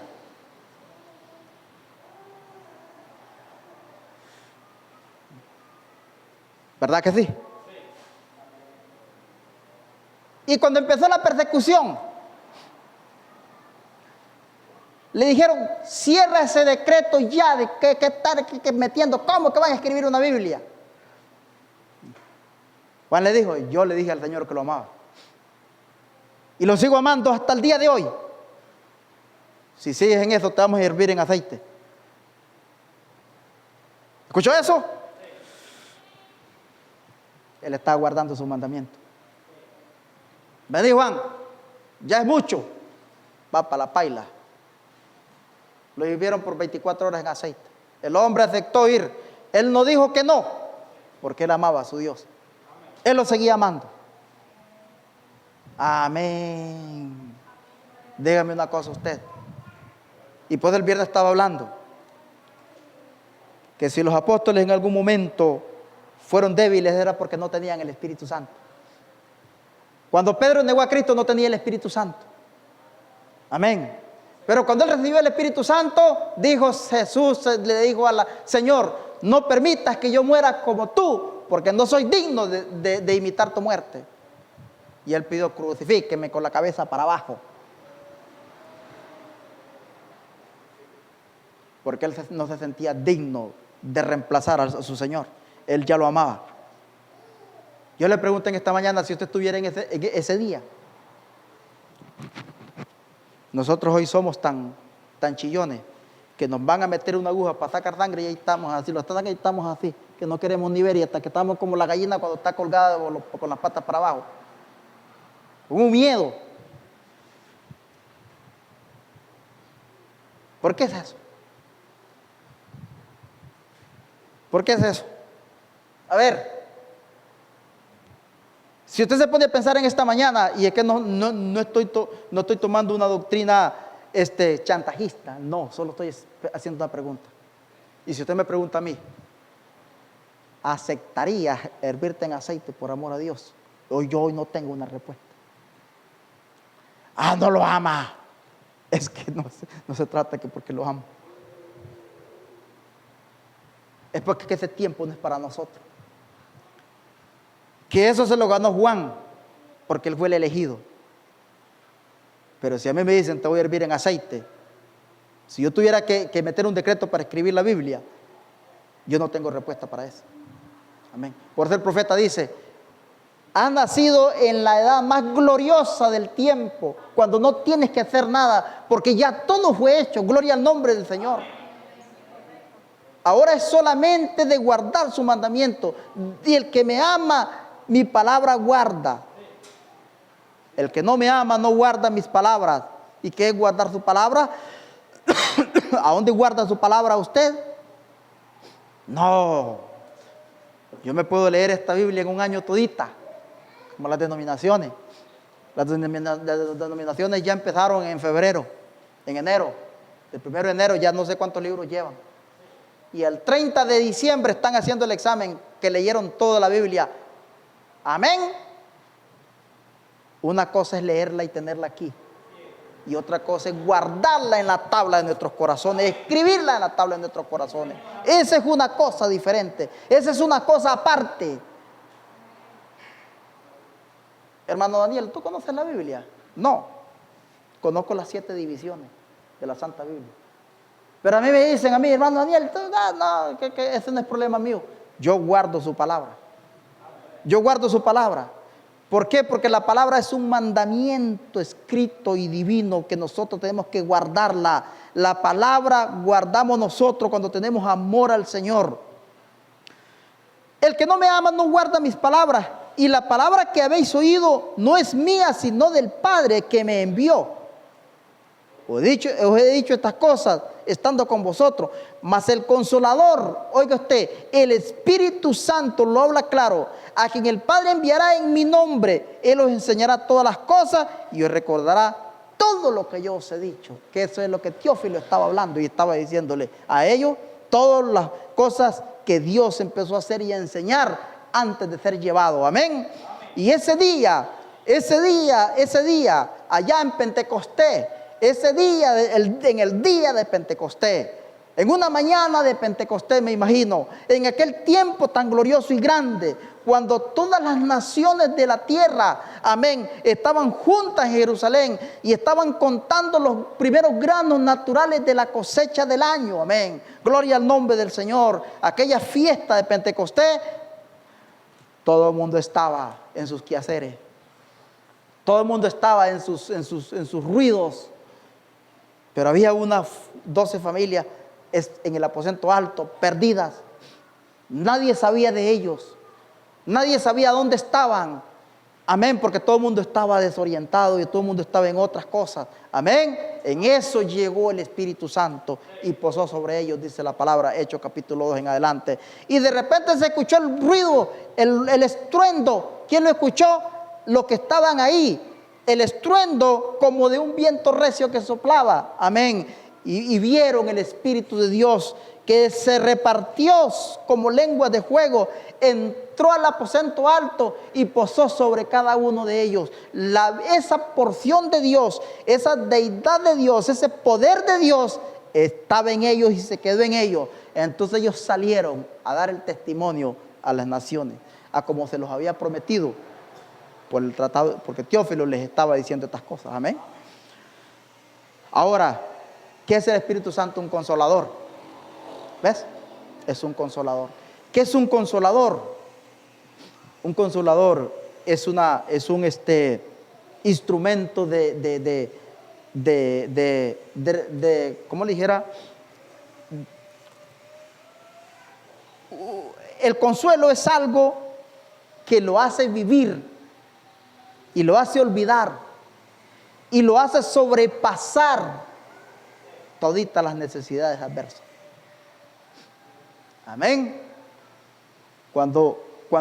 ¿Verdad que sí? Y cuando empezó la persecución, le dijeron, cierra ese decreto ya de que estar metiendo, ¿cómo que van a escribir una Biblia? Juan le dijo, yo le dije al Señor que lo amaba. Y lo sigo amando hasta el día de hoy. Si sigues en eso, te vamos a hervir en aceite. ¿Escuchó eso? Él está guardando su mandamiento. Me dijo Juan, ya es mucho, va para la paila. Lo hirvieron por 24 horas en aceite. El hombre aceptó ir. Él no dijo que no, porque él amaba a su Dios. Él lo seguía amando. Amén. Dígame una cosa usted. Y pues el viernes estaba hablando que si los apóstoles en algún momento fueron débiles era porque no tenían el Espíritu Santo. Cuando Pedro negó a Cristo no tenía el Espíritu Santo. Amén. Pero cuando él recibió el Espíritu Santo, dijo Jesús, le dijo a la Señor, no permitas que yo muera como tú, porque no soy digno de imitar tu muerte. Y él pidió, crucifíqueme con la cabeza para abajo. Porque él no se sentía digno de reemplazar a su Señor. Él ya lo amaba. Yo le pregunto en esta mañana si usted estuviera en ese día. Nosotros hoy somos tan chillones que nos van a meter una aguja para sacar sangre y ahí estamos así, ahí estamos así, que no queremos ni ver y hasta que estamos como la gallina cuando está colgada con las patas para abajo. Con un miedo. ¿Por qué es eso? ¿Por qué es eso? A ver, si usted se pone a pensar en esta mañana, y es que no estoy tomando una doctrina chantajista, no, solo estoy haciendo una pregunta. Y si usted me pregunta a mí, ¿aceptarías hervirte en aceite por amor a Dios? Yo hoy no tengo una respuesta. Ah, no lo ama. Es que no se trata que porque lo amo. Es porque ese tiempo no es para nosotros. Que eso se lo ganó Juan, porque él fue el elegido. Pero si a mí me dicen, te voy a hervir en aceite, si yo tuviera que meter un decreto para escribir la Biblia, yo no tengo respuesta para eso. Amén. Por eso el profeta dice, has nacido en la edad más gloriosa del tiempo, cuando no tienes que hacer nada, porque ya todo fue hecho. Gloria al nombre del Señor. Ahora es solamente de guardar su mandamiento. Y el que me ama, mi palabra guarda. El que no me ama, no guarda mis palabras. ¿Y qué es guardar su palabra? ¿A dónde guarda su palabra usted? No. Yo me puedo leer esta Biblia en un año todita, como las denominaciones. Las denominaciones ya empezaron en febrero, en enero. El 1 de enero ya no sé cuántos libros llevan. Y el 30 de diciembre están haciendo el examen que leyeron toda la Biblia. Amén. Una cosa es leerla y tenerla aquí. Y otra cosa es guardarla en la tabla de nuestros corazones, escribirla en la tabla de nuestros corazones. Esa es una cosa diferente. Esa es una cosa aparte. Hermano Daniel, ¿tú conoces la Biblia? No. Conozco las 7 divisiones de la Santa Biblia. Pero a mí me dicen, a mí, hermano Daniel, que ese no es problema mío. Yo guardo su palabra. Yo guardo su palabra. ¿Por qué? Porque la palabra es un mandamiento escrito y divino que nosotros tenemos que guardarla. La palabra guardamos nosotros cuando tenemos amor al Señor. El que no me ama no guarda mis palabras, y la palabra que habéis oído no es mía, sino del Padre que me envió. Os he dicho estas cosas estando con vosotros, mas el Consolador, oiga usted, el Espíritu Santo, lo habla claro, a quien el Padre enviará en mi nombre, Él os enseñará todas las cosas y os recordará todo lo que yo os he dicho. Que eso es lo que Teófilo estaba hablando y estaba diciéndole a ellos todas las cosas que Dios empezó a hacer y a enseñar antes de ser llevado. Amén. Y ese día, allá en Pentecostés, en el día de Pentecostés, en una mañana de Pentecostés, me imagino, en aquel tiempo tan glorioso y grande, cuando todas las naciones de la tierra, amén, estaban juntas en Jerusalén y estaban contando los primeros granos naturales de la cosecha del año, amén. Gloria al nombre del Señor. Aquella fiesta de Pentecostés, todo el mundo estaba en sus quehaceres, todo el mundo estaba en sus ruidos. Pero había unas 12 familias en el aposento alto, perdidas. Nadie sabía de ellos. Nadie sabía dónde estaban. Amén, porque todo el mundo estaba desorientado y todo el mundo estaba en otras cosas. Amén. En eso llegó el Espíritu Santo y posó sobre ellos, dice la palabra, Hechos capítulo 2 en adelante. Y de repente se escuchó el ruido, el estruendo. ¿Quién lo escuchó? Los que estaban ahí. El estruendo como de un viento recio que soplaba. Amén. Y vieron el Espíritu de Dios que se repartió como lengua de fuego, entró al aposento alto y posó sobre cada uno de ellos. Esa porción de Dios, esa deidad de Dios, ese poder de Dios estaba en ellos y se quedó en ellos. Entonces ellos salieron a dar el testimonio a las naciones, a como se los había prometido por el tratado, porque Teófilo les estaba diciendo estas cosas. Amén. Ahora, ¿qué es el Espíritu Santo? Un consolador. ¿Ves? Es un consolador. ¿Qué es un consolador? Un consolador es un instrumento ¿cómo le dijera? El consuelo es algo que lo hace vivir y lo hace olvidar y lo hace sobrepasar toditas las necesidades adversas. Amén. Cuando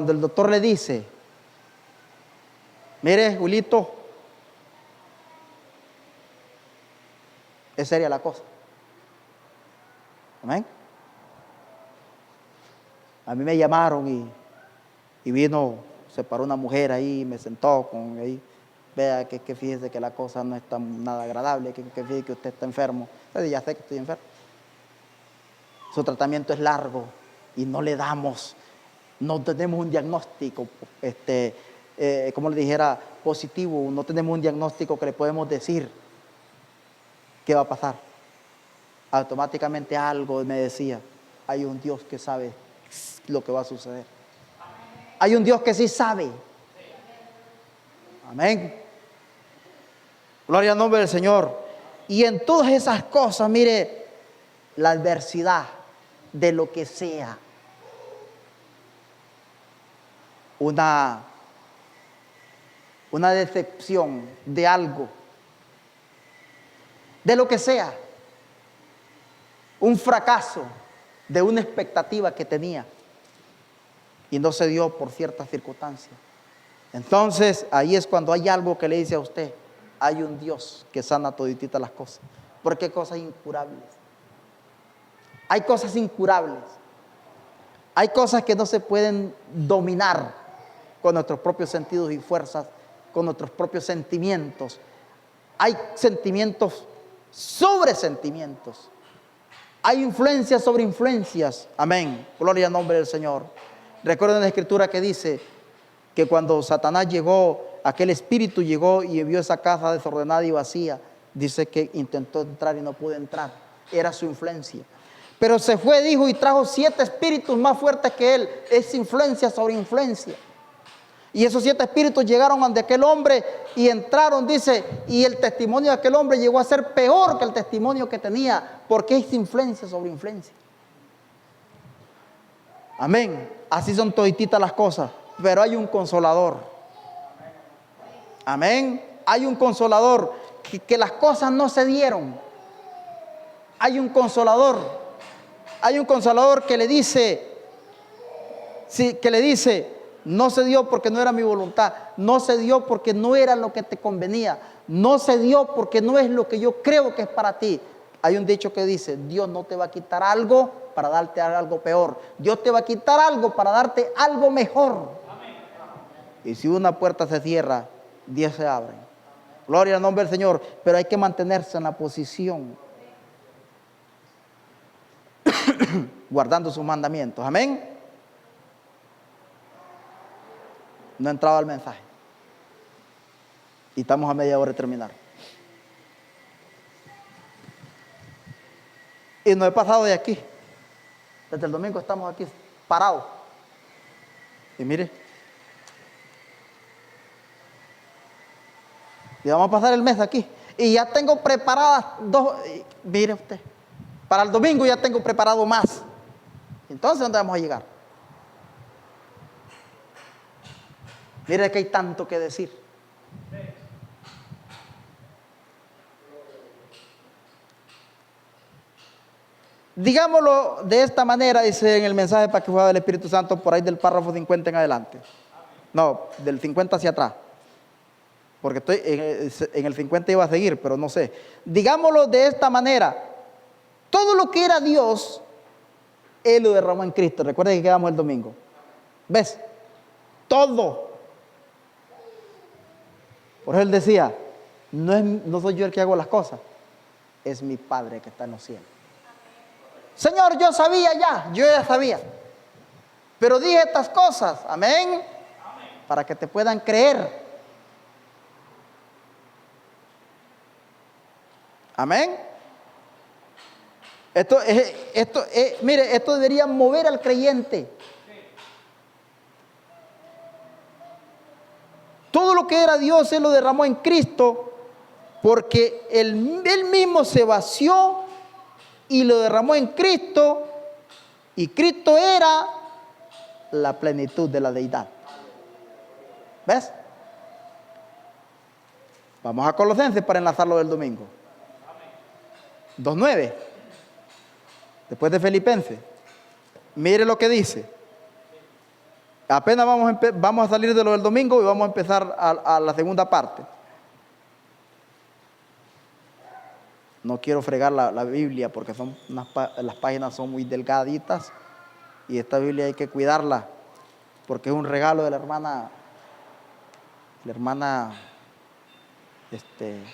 el doctor le dice, mire, Julito, es seria la cosa. Amén. A mí me llamaron y vino, se paró una mujer ahí, me sentó con ahí. Vea que fíjese que la cosa no está nada agradable, que fíjese que usted está enfermo. Entonces, ya sé que estoy enfermo. Su tratamiento es largo y no tenemos un diagnóstico, como le dijera, positivo. No tenemos un diagnóstico que le podemos decir qué va a pasar. Automáticamente algo me decía, hay un Dios que sabe lo que va a suceder. Hay un Dios que sí sabe. Amén. Gloria al nombre del Señor. Y en todas esas cosas, mire, la adversidad de lo que sea, una decepción de algo, de lo que sea, un fracaso de una expectativa que tenía y no se dio por ciertas circunstancias. Entonces ahí es cuando hay algo que le dice a usted, hay un Dios que sana todititas las cosas. Porque hay cosas incurables. Hay cosas incurables. Hay cosas que no se pueden dominar con nuestros propios sentidos y fuerzas, con nuestros propios sentimientos. Hay sentimientos sobre sentimientos. Hay influencias sobre influencias. Amén. Gloria al nombre del Señor. Recuerden la escritura que dice que cuando Satanás llegó, aquel espíritu llegó y vio esa casa desordenada y vacía. Dice que intentó entrar y no pudo entrar. Era su influencia. Pero se fue, dijo, y trajo 7 espíritus más fuertes que él. Es influencia sobre influencia. Y esos 7 espíritus llegaron ante aquel hombre y entraron, dice, y el testimonio de aquel hombre llegó a ser peor que el testimonio que tenía, porque es influencia sobre influencia. Amén. Así son todititas las cosas, pero hay un consolador. Amén. Hay un consolador, que las cosas no se dieron. Hay un consolador. Hay un consolador que le dice, sí, que le dice, no se dio porque no era mi voluntad, no se dio porque no era lo que te convenía, no se dio porque no es lo que yo creo que es para ti. Hay un dicho que dice, Dios no te va a quitar algo para darte algo peor. Dios te va a quitar algo para darte algo mejor. Y si una puerta se cierra, 10 se abren. Gloria al nombre del Señor, pero hay que mantenerse en la posición, guardando sus mandamientos. Amén. No entraba el mensaje. Y estamos a media hora de terminar. Y no he pasado de aquí. Desde el domingo estamos aquí parados. Y mire. Y vamos a pasar el mes aquí. Y ya tengo preparadas 2. Mire usted. Para el domingo ya tengo preparado más. Entonces, ¿dónde vamos a llegar? Mire que hay tanto que decir. Digámoslo de esta manera, dice en el mensaje para que fuera del Espíritu Santo, por ahí del párrafo 50 en adelante. No, del 50 hacia atrás. Porque estoy en el 50 iba a seguir, pero no sé. Digámoslo de esta manera. Todo lo que era Dios, Él lo derramó en Cristo. Recuerden que quedamos el domingo. ¿Ves? Todo. Por eso Él decía, no soy yo el que hago las cosas, es mi Padre que está en los cielos. Señor, yo ya sabía. Pero dije estas cosas, amén, para que te puedan creer. Amén. Mire, esto debería mover al creyente. Todo lo que era Dios, Él lo derramó en Cristo, porque Él mismo se vació y lo derramó en Cristo, y Cristo era la plenitud de la deidad. ¿Ves? Vamos a Colosenses para enlazarlo del domingo. 2:9. Después de Filipenses. Mire lo que dice. Apenas vamos a salir de lo del domingo y vamos a empezar a la segunda parte. No quiero fregar la Biblia porque las páginas son muy delgaditas y esta Biblia hay que cuidarla porque es un regalo de la hermana Esther.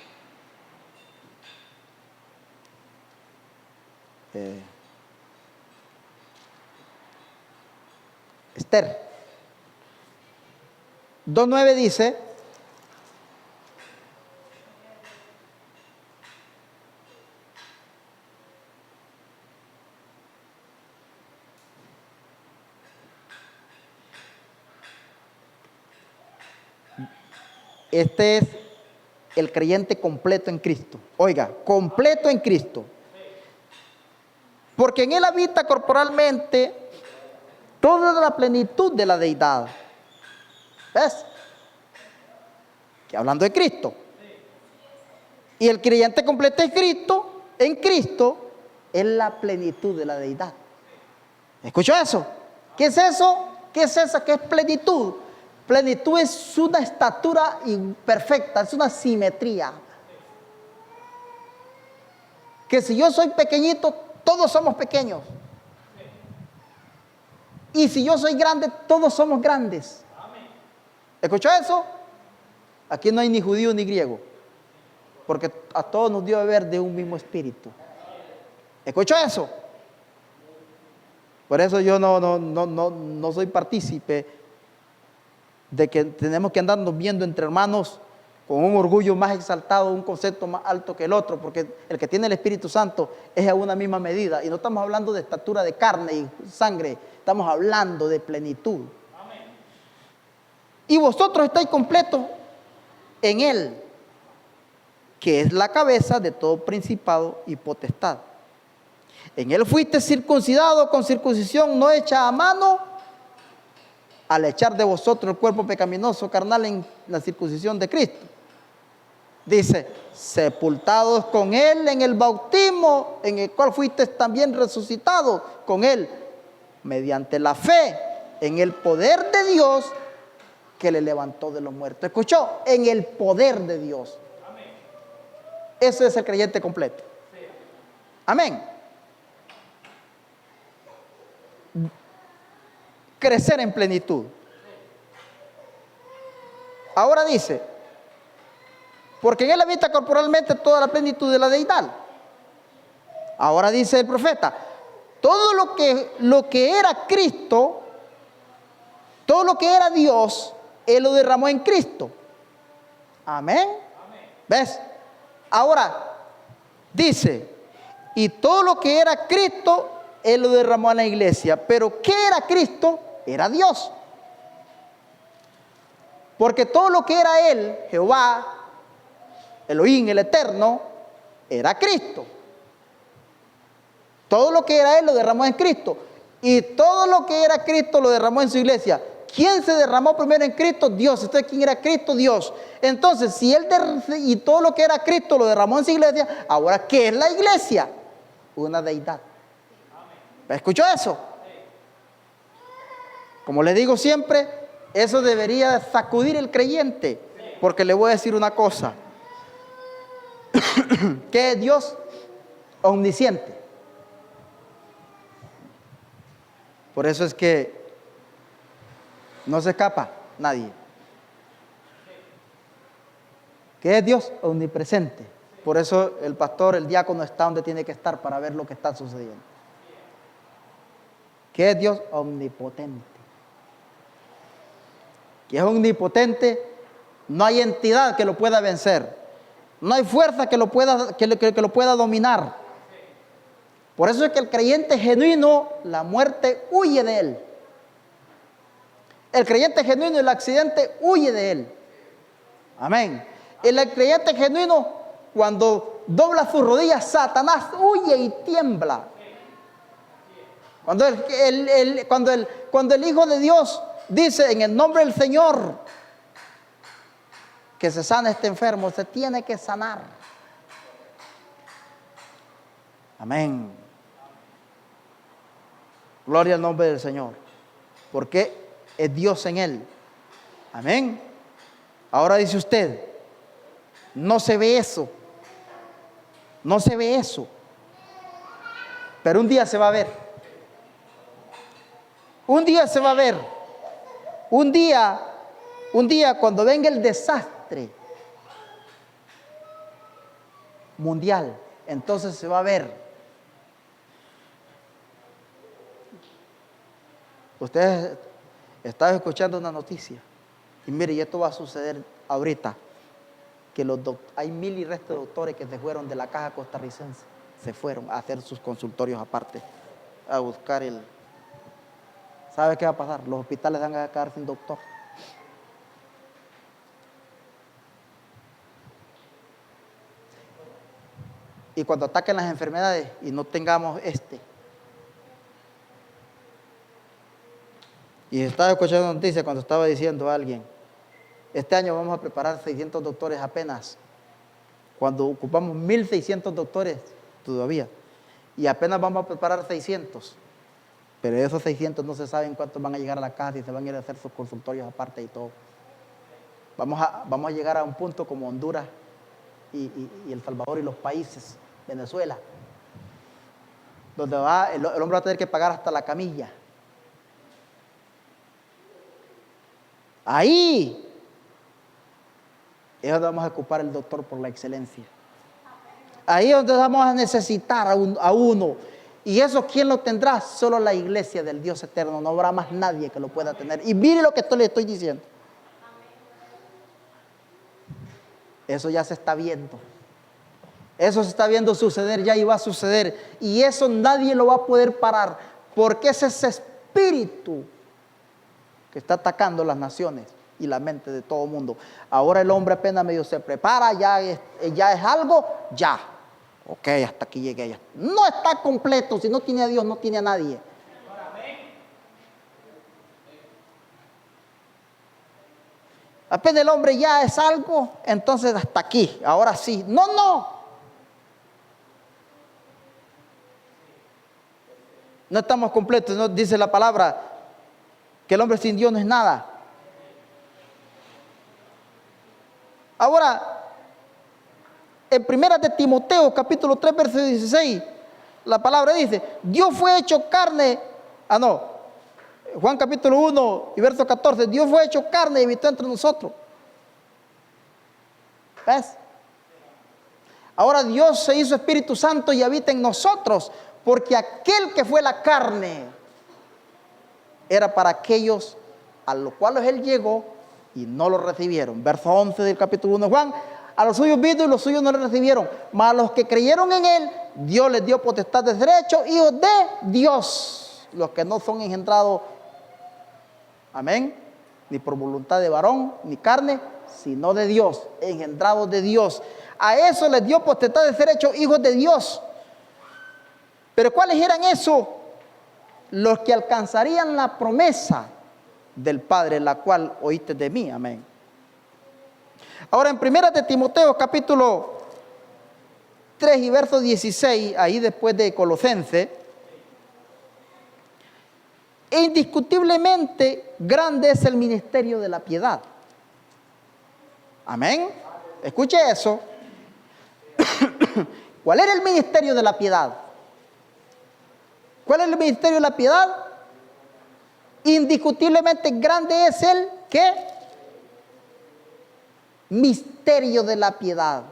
2:9 dice: este es el creyente completo en Cristo. Oiga, completo en Cristo. Porque en Él habita corporalmente toda la plenitud de la deidad. ¿Ves? Que hablando de Cristo. Y el creyente completo en Cristo es la plenitud de la deidad. ¿Escuchó eso? ¿Qué es eso? ¿Qué es esa? ¿Qué es plenitud? Plenitud es una estatura perfecta, es una simetría. Que si yo soy pequeñito, todos somos pequeños. Y si yo soy grande, todos somos grandes. ¿Escuchó eso? Aquí no hay ni judío ni griego, porque a todos nos dio a beber de un mismo espíritu. ¿Escuchó eso? Por eso yo no soy partícipe de que tenemos que andarnos viendo entre hermanos con un orgullo más exaltado, un concepto más alto que el otro, porque el que tiene el Espíritu Santo es a una misma medida. Y no estamos hablando de estatura de carne y sangre, estamos hablando de plenitud. Y vosotros estáis completos en Él, que es la cabeza de todo principado y potestad. En Él fuiste circuncidado con circuncisión no hecha a mano, al echar de vosotros el cuerpo pecaminoso carnal en la circuncisión de Cristo. Dice, sepultados con Él en el bautismo, en el cual fuiste también resucitados con Él, mediante la fe en el poder de Dios que le levantó de los muertos. ¿Escuchó? En el poder de Dios. Amén. Eso es el creyente completo. Sí. Amén. Crecer en plenitud. Ahora dice, porque en Él habita corporalmente toda la plenitud de la deidad. Ahora dice el profeta, todo lo que era Cristo, todo lo que era Dios, Él lo derramó en Cristo. Amén. ¿Ves? Ahora dice, y todo lo que era Cristo, Él lo derramó en la iglesia. Pero ¿qué era Cristo? Era Dios. Porque todo lo que era Él, Jehová, Elohim, el Eterno, era Cristo. Todo lo que era Él lo derramó en Cristo. Y todo lo que era Cristo lo derramó en su iglesia. ¿Quién se derramó primero en Cristo? Dios. ¿Usted quién era Cristo? Dios. Entonces, si Él y todo lo que era Cristo lo derramó en su iglesia, ahora, ¿qué es la iglesia? Una deidad. ¿Escuchó eso? Como le digo siempre, eso debería sacudir el creyente. Porque le voy a decir una cosa. ¿Qué es Dios? Omnisciente. Por eso es que no se escapa nadie. ¿Qué es Dios? Omnipresente. Por eso el pastor, el diácono está donde tiene que estar para ver lo que está sucediendo. ¿Qué es Dios? Omnipotente. Que es omnipotente, no hay entidad que lo pueda vencer. No hay fuerza que lo pueda dominar. Por eso es que el creyente genuino, la muerte huye de él. El creyente genuino, el accidente huye de él. Amén. El creyente genuino, cuando dobla sus rodillas, Satanás huye y tiembla. Cuando el Hijo de Dios dice en el nombre del Señor que se sana este enfermo, se tiene que sanar. Amén. Gloria al nombre del Señor. Porque es Dios en él. Amén. Ahora dice usted, no se ve eso. No se ve eso. Pero un día se va a ver. Un día se va a ver. Un día cuando venga el desastre mundial, entonces se va a ver. Ustedes estaban escuchando una noticia y mire, y esto va a suceder ahorita, que hay 1000 y resto de doctores que se fueron de la caja costarricense, se fueron a hacer sus consultorios aparte, a buscar ¿sabe qué va a pasar? Los hospitales van a quedar sin doctor. Y cuando ataquen las enfermedades y no tengamos y estaba escuchando noticias cuando estaba diciendo a alguien, este año vamos a preparar 600 doctores apenas, cuando ocupamos 1600 doctores todavía, y apenas vamos a preparar 600, pero esos 600 no se saben cuántos van a llegar a la casa y se van a ir a hacer sus consultorios aparte y todo. Vamos a llegar a un punto como Honduras y El Salvador y los países, Venezuela, donde el hombre va a tener que pagar hasta la camilla. Ahí es donde vamos a ocupar el doctor por la excelencia. Ahí es donde vamos a necesitar a uno. Y eso, ¿quién lo tendrá? Solo la iglesia del Dios eterno. No habrá más nadie que lo pueda tener. Y mire lo que le estoy diciendo. Eso ya se está viendo. Eso se está viendo suceder ya y va a suceder. Y eso nadie lo va a poder parar. Porque es ese espíritu que está atacando las naciones y la mente de todo el mundo. Ahora el hombre apenas medio se prepara, ya es algo, ya. Ok, hasta aquí llegué ya. No está completo, si no tiene a Dios, no tiene a nadie. Apenas el hombre ya es algo, entonces hasta aquí, ahora sí. No. No estamos completos, no dice la palabra que el hombre sin Dios no es nada. Ahora, en 1 de Timoteo, capítulo 3, verso 16, la palabra dice, Dios fue hecho carne, Juan capítulo 1 y verso 14, Dios fue hecho carne y habitó entre nosotros. ¿Ves? Ahora Dios se hizo Espíritu Santo y habita en nosotros, porque aquel que fue la carne era para aquellos a los cuales Él llegó y no lo recibieron. Verso 11 del capítulo 1 de Juan, a los suyos vino y los suyos no le recibieron, mas a los que creyeron en Él, Dios les dio potestad de ser hechos hijos de Dios, los que no son engendrados, amén, ni por voluntad de varón, ni carne, sino de Dios, engendrados de Dios. A eso les dio potestad de ser hechos hijos de Dios. Pero ¿cuáles eran esos? Los que alcanzarían la promesa del Padre, la cual oíste de mí, amén. Ahora en 1 de Timoteo capítulo 3 y verso 16, ahí después de Colosenses, indiscutiblemente grande es el ministerio de la piedad. Amén. Escuche eso. ¿Cuál era el ministerio de la piedad? ¿Cuál es el ministerio de la piedad? Indiscutiblemente grande es el ¿qué? Misterio de la piedad.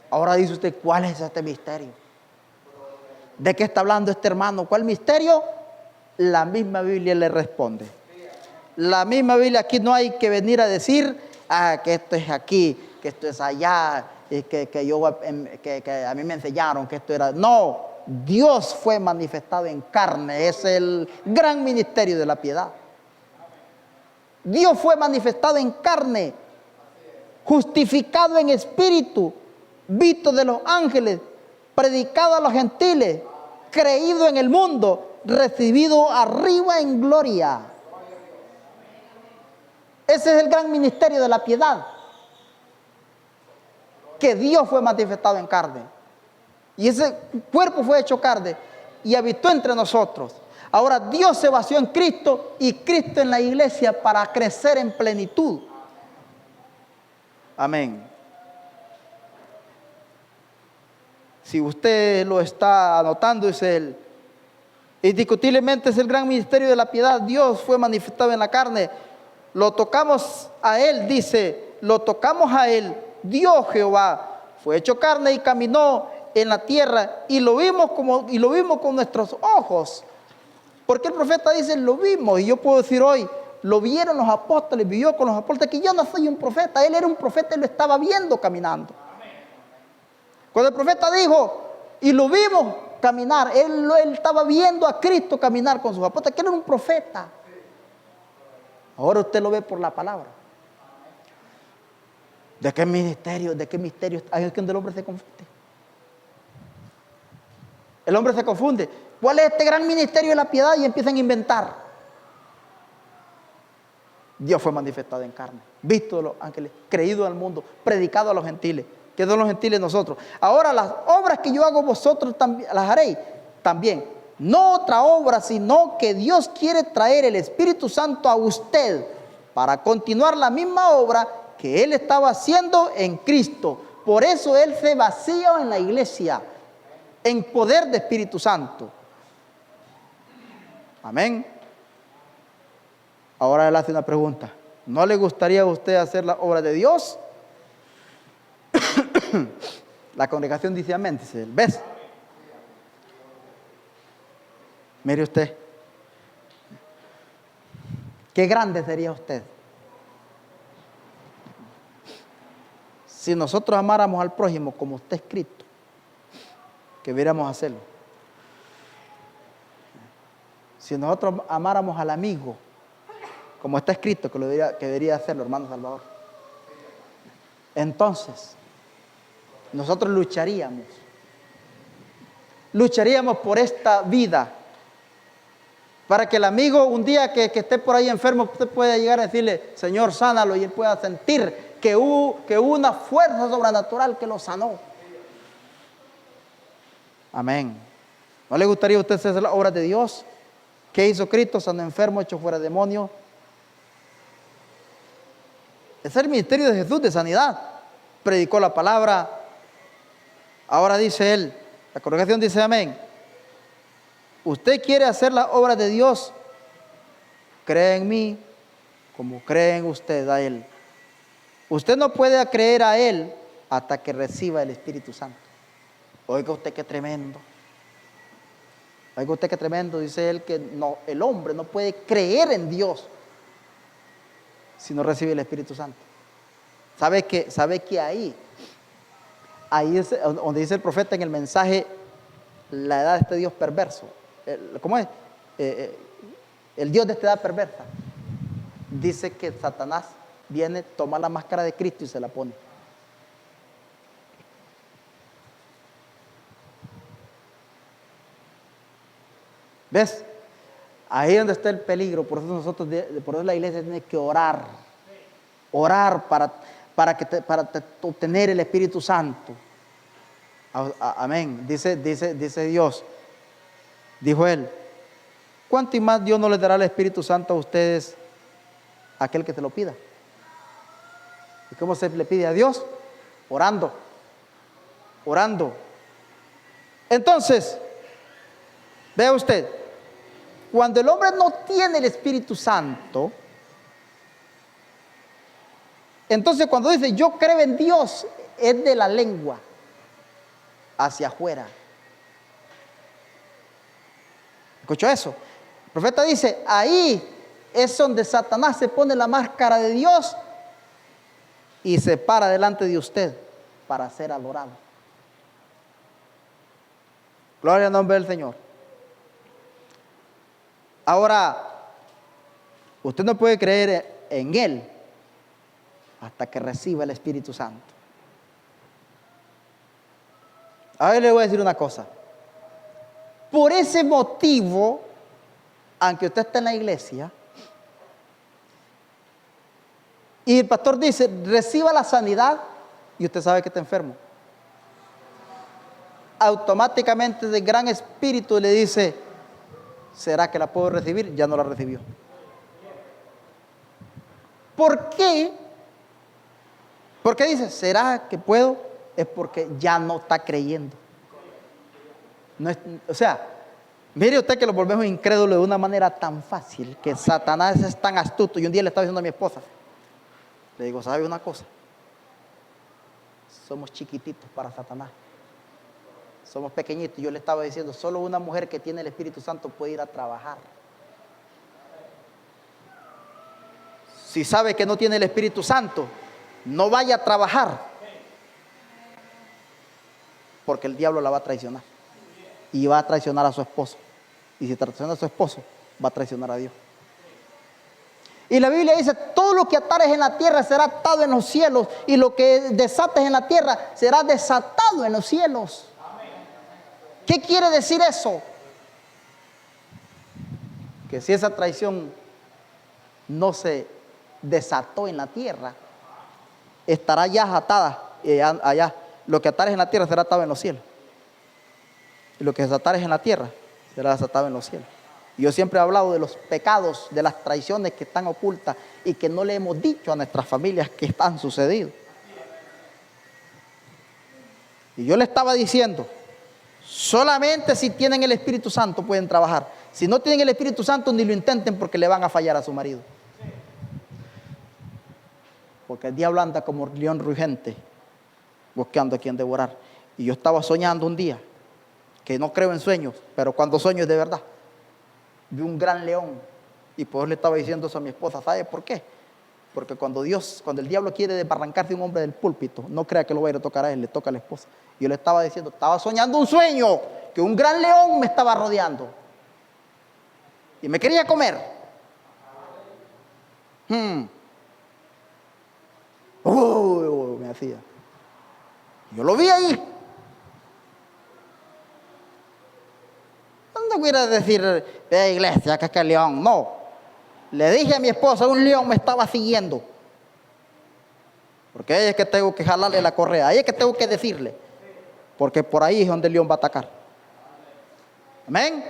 Ahora dice usted, ¿cuál es este misterio? ¿De qué está hablando este hermano? ¿Cuál misterio? La misma Biblia le responde. La misma Biblia, aquí no hay que venir a decir que esto es aquí, que esto es allá, que a mí me enseñaron que esto era. No, Dios fue manifestado en carne, es el gran ministerio de la piedad. Dios fue manifestado en carne, justificado en espíritu, visto de los ángeles, predicado a los gentiles, creído en el mundo, recibido arriba en gloria. Ese es el gran ministerio de la piedad, que Dios fue manifestado en carne. Y ese cuerpo fue hecho carne y habitó entre nosotros. Ahora Dios se vació en Cristo y Cristo en la iglesia para crecer en plenitud. Amén. Si usted lo está anotando, indiscutiblemente es el gran ministerio de la piedad. Dios fue manifestado en la carne. Lo tocamos a Él, dice, lo tocamos a Él. Dios Jehová fue hecho carne y caminó en la tierra y lo vimos con nuestros ojos. Porque el profeta dice, lo vimos, y yo puedo decir hoy, lo vieron los apóstoles, vivió con los apóstoles, que yo no soy un profeta, él era un profeta y lo estaba viendo caminando. Cuando el profeta dijo, y lo vimos caminar, él estaba viendo a Cristo caminar con sus apóstoles, que él era un profeta. Ahora usted lo ve por la palabra. ¿De qué misterio? Ahí es donde el hombre se confunde. El hombre se confunde. ¿Cuál es este gran ministerio de la piedad? Y empiezan a inventar. Dios fue manifestado en carne, visto de los ángeles, creído al mundo, predicado a los gentiles, que son los gentiles nosotros. Ahora las obras que yo hago vosotros también las haréis también. No otra obra, sino que Dios quiere traer el Espíritu Santo a usted para continuar la misma obra que Él estaba haciendo en Cristo. Por eso Él se vació en la iglesia, en poder de Espíritu Santo. Amén. Ahora Él hace una pregunta. ¿No le gustaría a usted hacer la obra de Dios? La congregación dice amén. Dice, ¿ves? Mire usted. Qué grande sería usted si nosotros amáramos al prójimo como está escrito, que viéramos hacerlo. Si nosotros amáramos al amigo como está escrito que debería hacerlo, hermano Salvador. Entonces, nosotros lucharíamos por esta vida, para que el amigo un día que esté por ahí enfermo, usted pueda llegar a decirle, Señor, sánalo, y él pueda sentir que hubo una fuerza sobrenatural que lo sanó. Amén. ¿No le gustaría a usted hacer la obra de Dios? ¿Qué hizo Cristo? Sanó enfermo, echó fuera demonios. Ese es el ministerio de Jesús de sanidad. Predicó la palabra. Ahora dice él, la congregación dice amén. Usted quiere hacer la obra de Dios, cree en mí como cree en usted a Él. Usted no puede creer a Él hasta que reciba el Espíritu Santo. Oiga usted qué tremendo. Oiga usted qué tremendo. Dice él que no, el hombre no puede creer en Dios si no recibe el Espíritu Santo. ¿Sabe que ahí es donde dice el profeta en el mensaje, la edad de este Dios perverso? ¿Cómo es? El Dios de esta edad perversa. Dice que Satanás viene, toma la máscara de Cristo y se la pone. ¿Ves? Ahí es donde está el peligro. Por eso por eso la iglesia tiene que orar para obtener el Espíritu Santo. Amén. Dice Dios, dijo él, ¿cuánto y más Dios no les dará el Espíritu Santo a ustedes, a aquel que te lo pida? ¿Y cómo se le pide a Dios? Orando. Entonces, vea usted, cuando el hombre no tiene el Espíritu Santo, entonces cuando dice yo creo en Dios, es de la lengua hacia afuera. ¿Escuchó eso? El profeta dice, ahí es donde Satanás se pone la máscara de Dios y se para delante de usted para ser adorado. Gloria al nombre del Señor. Ahora, usted no puede creer en Él hasta que reciba el Espíritu Santo. Ahora le voy a decir una cosa. Por ese motivo, aunque usted esté en la iglesia, y el pastor dice, reciba la sanidad, y usted sabe que está enfermo, automáticamente el gran espíritu le dice, ¿será que la puedo recibir? Ya no la recibió. ¿Por qué? ¿Por qué dice, será que puedo? Es porque ya no está creyendo. No es, o sea, mire usted que lo volvemos incrédulo de una manera tan fácil, que Satanás es tan astuto. Y un día le estaba diciendo a mi esposa, le digo, ¿sabe una cosa? Somos chiquititos para Satanás. Somos pequeñitos. Yo le estaba diciendo, solo una mujer que tiene el Espíritu Santo puede ir a trabajar. Si sabe que no tiene el Espíritu Santo, no vaya a trabajar, porque el diablo la va a traicionar. Y va a traicionar a su esposo. Y si traiciona a su esposo, va a traicionar a Dios. Y la Biblia dice, todo lo que atares en la tierra será atado en los cielos, y lo que desates en la tierra será desatado en los cielos. ¿Qué quiere decir eso? Que si esa traición no se desató en la tierra, estará ya atada allá. Lo que atares en la tierra será atado en los cielos. Y lo que desatares en la tierra será desatado en los cielos. Y yo siempre he hablado de los pecados, de las traiciones que están ocultas y que no le hemos dicho a nuestras familias que están sucedidos. Y yo le estaba diciendo, solamente si tienen el Espíritu Santo pueden trabajar. Si no tienen el Espíritu Santo, ni lo intenten, porque le van a fallar a su marido. Porque el diablo anda como león rugente, buscando a quien devorar. Y yo estaba soñando un día, que no creo en sueños, pero cuando sueño es de verdad. Vi un gran león, y por eso le estaba diciendo eso a mi esposa. ¿Sabe por qué? Porque cuando el diablo quiere desbarrancarse un hombre del púlpito, no crea que lo va a ir a tocar a él, le toca a la esposa. Yo le estaba diciendo, estaba soñando un sueño, que un gran león me estaba rodeando y me quería comer. Me hacía. Yo lo vi ahí. No voy a decir, iglesia, que es que el león. No. Le dije a mi esposa, un león me estaba siguiendo. Porque a ella es que tengo que jalarle la correa. A ella es que tengo que decirle. Porque por ahí es donde el león va a atacar. Amén.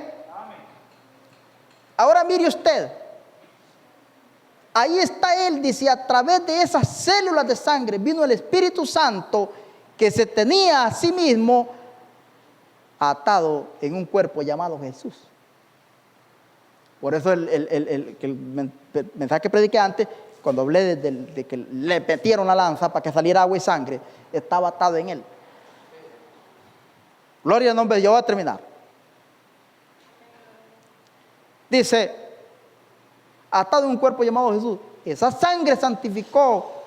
Ahora mire usted. Ahí está él, dice, a través de esas células de sangre vino el Espíritu Santo que se tenía a sí mismo atado en un cuerpo llamado Jesús. Por eso el mensaje que prediqué antes, cuando hablé de que le metieron la lanza para que saliera agua y sangre, estaba atado en él. Gloria al nombre de Dios. Voy a terminar. Dice, atado en un cuerpo llamado Jesús. Esa sangre santificó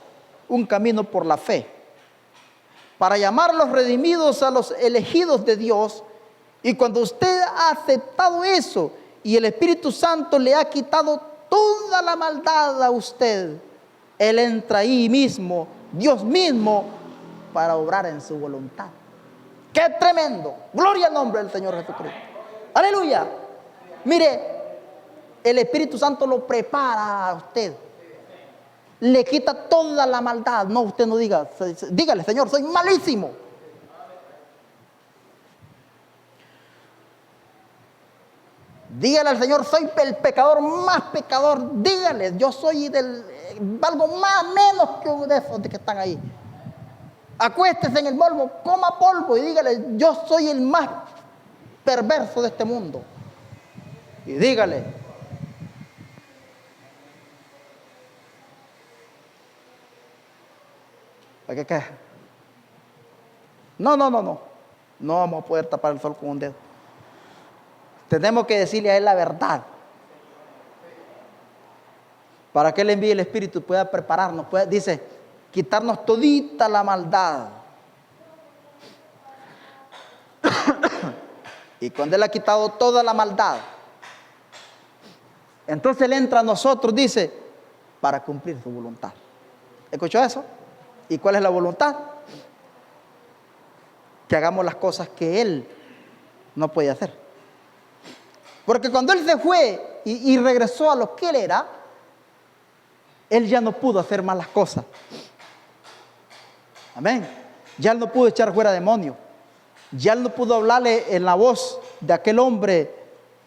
un camino por la fe, para llamar a los redimidos, a los elegidos de Dios. Y cuando usted ha aceptado eso, y el Espíritu Santo le ha quitado toda la maldad a usted, Él entra ahí mismo, Dios mismo, para obrar en su voluntad. ¡Qué tremendo! Gloria al nombre del Señor Jesucristo. ¡Aleluya! Mire, el Espíritu Santo lo prepara a usted. Le quita toda la maldad. No, usted no diga, dígale, Señor, soy malísimo. Dígale al Señor, soy el pecador más pecador. Dígale, yo soy valgo más menos que uno de esos que están ahí. Acuéstese en el polvo, coma polvo y dígale, yo soy el más perverso de este mundo. Y dígale, ¿para qué? No vamos a poder tapar el sol con un dedo. Tenemos que decirle a Él la verdad, para que Él envíe el Espíritu y pueda prepararnos, dice, quitarnos todita la maldad. Y cuando Él ha quitado toda la maldad, entonces Él entra a nosotros, dice, para cumplir su voluntad. ¿Escuchó eso? ¿Y cuál es la voluntad? Que hagamos las cosas que Él no puede hacer. Porque cuando Él se fue y regresó a lo que Él era, Él ya no pudo hacer malas cosas. Amén. Ya Él no pudo echar fuera demonios. Ya Él no pudo hablarle en la voz de aquel hombre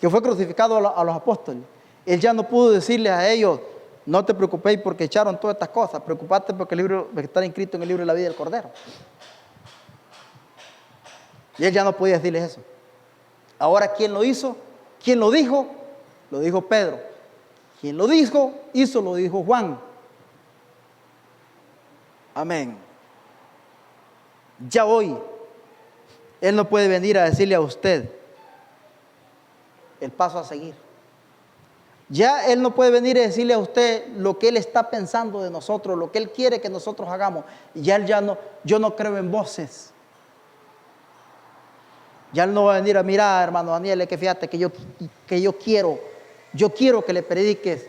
que fue crucificado a los apóstoles. Él ya no pudo decirles a ellos, no te preocupéis porque echaron todas estas cosas, preocupate porque el libro está inscrito en el libro de la vida del Cordero. Y Él ya no podía decirles eso. Ahora, ¿quién lo hizo? ¿Quién lo dijo? Lo dijo Pedro. ¿Quién lo dijo? Lo dijo Juan. Amén. Ya hoy, Él no puede venir a decirle a usted el paso a seguir. Ya Él no puede venir a decirle a usted lo que Él está pensando de nosotros, lo que Él quiere que nosotros hagamos. Ya Él yo no creo en voces. Ya Él no va a venir a mirar, hermano Daniel, es que fíjate que yo quiero que le prediques.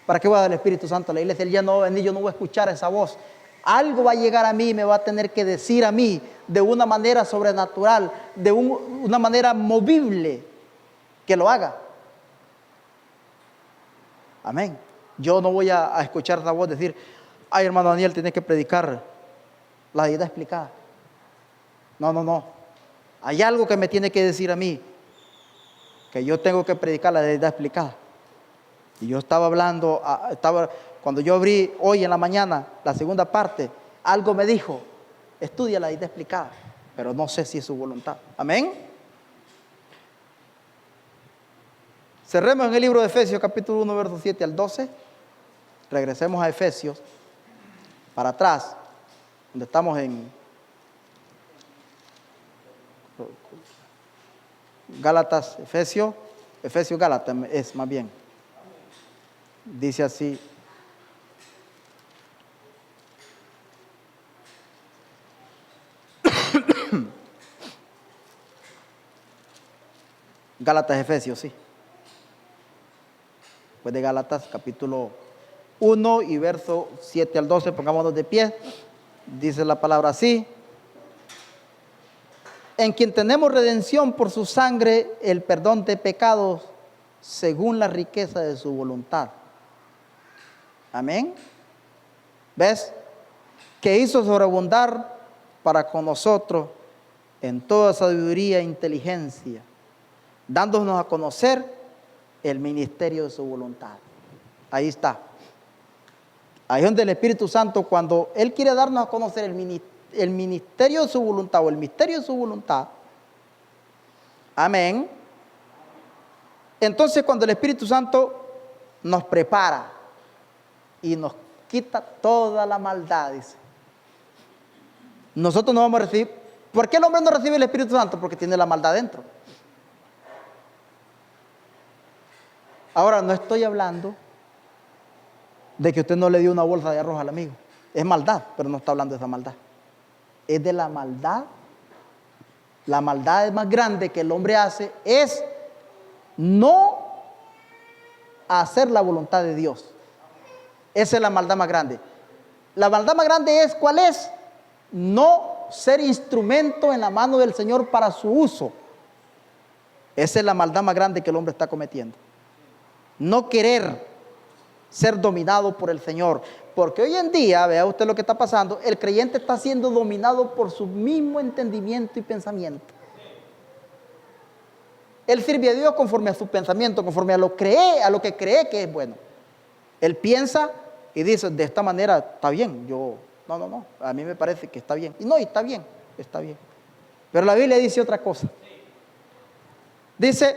¿Para qué voy a dar el Espíritu Santo a la iglesia? Él ya no va a venir, yo no voy a escuchar esa voz. Algo va a llegar a mí y me va a tener que decir a mí de una manera sobrenatural, de una manera movible, que lo haga. Amén. Yo no voy a escuchar esa voz decir, ay, hermano Daniel, tienes que predicar la deidad explicada. No. Hay algo que me tiene que decir a mí, que yo tengo que predicar la deidad explicada. Y yo estaba hablando, cuando yo abrí hoy en la mañana la segunda parte, algo me dijo, estudia la deidad explicada, pero no sé si es su voluntad. Amén. Cerremos en el libro de Efesios capítulo 1 versos 7 al 12. Regresemos a Efesios, para atrás, donde estamos en Gálatas, Efesios Gálatas es más bien. Dice así. Gálatas, Efesios, sí. Pues de Gálatas, capítulo 1 y verso 7 al 12, pongámonos de pie. Dice la palabra así: en quien tenemos redención por su sangre, el perdón de pecados, según la riqueza de su voluntad. Amén. ¿Ves? Que hizo sobreabundar para con nosotros en toda sabiduría e inteligencia, dándonos a conocer el ministerio de su voluntad. Ahí está. Ahí es donde el Espíritu Santo, cuando Él quiere darnos a conocer el ministerio de su voluntad o el misterio de su voluntad, amén, entonces cuando el Espíritu Santo nos prepara y nos quita toda la maldad, dice, nosotros no vamos a recibir. ¿Por qué el hombre no recibe el Espíritu Santo? Porque tiene la maldad dentro. Ahora, no estoy hablando de que usted no le dio una bolsa de arroz al amigo. Es maldad, pero no está hablando de esa maldad. Es de la maldad. La maldad más grande que el hombre hace es no hacer la voluntad de Dios. Esa es la maldad más grande. La maldad más grande es, ¿cuál es? No ser instrumento en la mano del Señor para su uso. Esa es la maldad más grande que el hombre está cometiendo. No querer ser dominado por el Señor. Porque hoy en día, vea usted lo que está pasando, el creyente está siendo dominado por su mismo entendimiento y pensamiento. Él sirve a Dios conforme a su pensamiento, conforme a lo que cree que es bueno. Él piensa y dice, de esta manera está bien, no, a mí me parece que está bien. Y no, y está bien. Pero la Biblia dice otra cosa. Dice,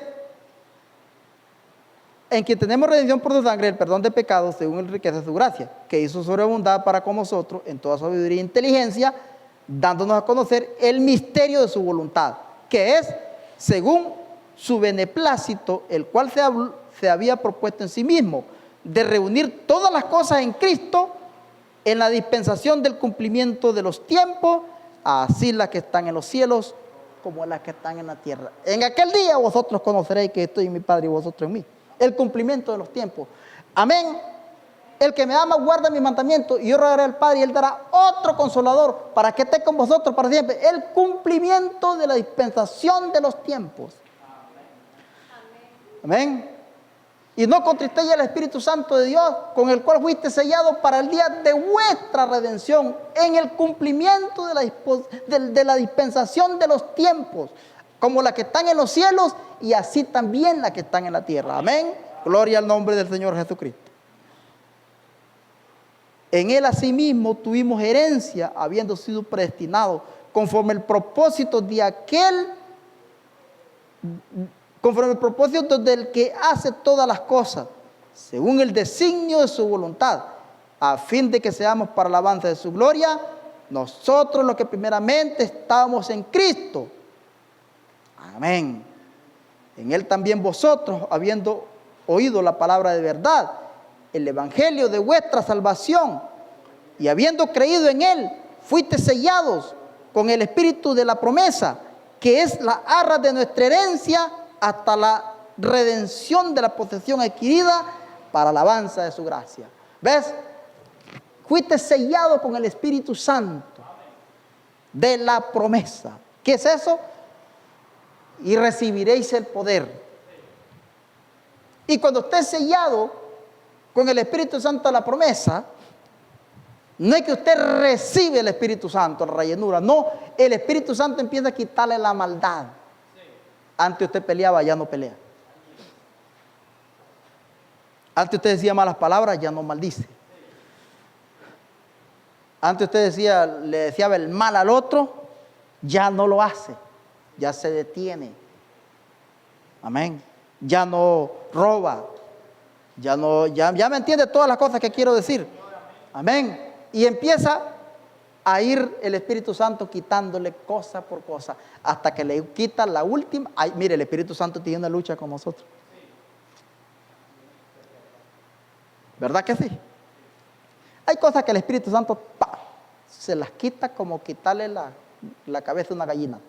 en quien tenemos redención por su sangre, el perdón de pecados, según la riqueza de su gracia, que hizo sobreabundar para con nosotros en toda sabiduría e inteligencia, dándonos a conocer el misterio de su voluntad, que es según su beneplácito, el cual se había propuesto en sí mismo, de reunir todas las cosas en Cristo, en la dispensación del cumplimiento de los tiempos, así las que están en los cielos como las que están en la tierra. En aquel día vosotros conoceréis que estoy en mi Padre y vosotros en mí. El cumplimiento de los tiempos. Amén. El que me ama guarda mis mandamientos y yo rogaré al Padre y Él dará otro consolador para que esté con vosotros para siempre. El cumplimiento de la dispensación de los tiempos. Amén. Y no contristéis al Espíritu Santo de Dios, con el cual fuiste sellado para el día de vuestra redención, en el cumplimiento de la dispensación de los tiempos, como las que están en los cielos y así también las que están en la tierra. Amén. Gloria al nombre del Señor Jesucristo. En Él asimismo tuvimos herencia, habiendo sido predestinados conforme el propósito del que hace todas las cosas, según el designio de su voluntad, a fin de que seamos para alabanza de su gloria, nosotros los que primeramente estábamos en Cristo. Amén. En Él también vosotros, habiendo oído la palabra de verdad, el evangelio de vuestra salvación, y habiendo creído en Él, fuiste sellados con el espíritu de la promesa, que es la arra de nuestra herencia, hasta la redención de la posesión adquirida para alabanza de su gracia. ¿Ves? Fuiste sellado con el Espíritu Santo de la promesa. ¿Qué es eso? Y recibiréis el poder. Y cuando esté sellado con el Espíritu Santo de la promesa, no es que usted recibe el Espíritu Santo, la rellenura. No, el Espíritu Santo empieza a quitarle la maldad. Antes usted peleaba, ya no pelea. Antes usted decía malas palabras, ya no maldice. Antes usted le decía el mal al otro, ya no lo hace. Ya se detiene. Amén. Ya no roba. Ya me entiende todas las cosas que quiero decir. Amén. Y empieza a ir el Espíritu Santo quitándole cosa por cosa, hasta que le quita la última. Ay, mire, el Espíritu Santo tiene una lucha con nosotros. ¿Verdad que sí? Hay cosas que el Espíritu Santo se las quita como quitarle la cabeza a una gallina.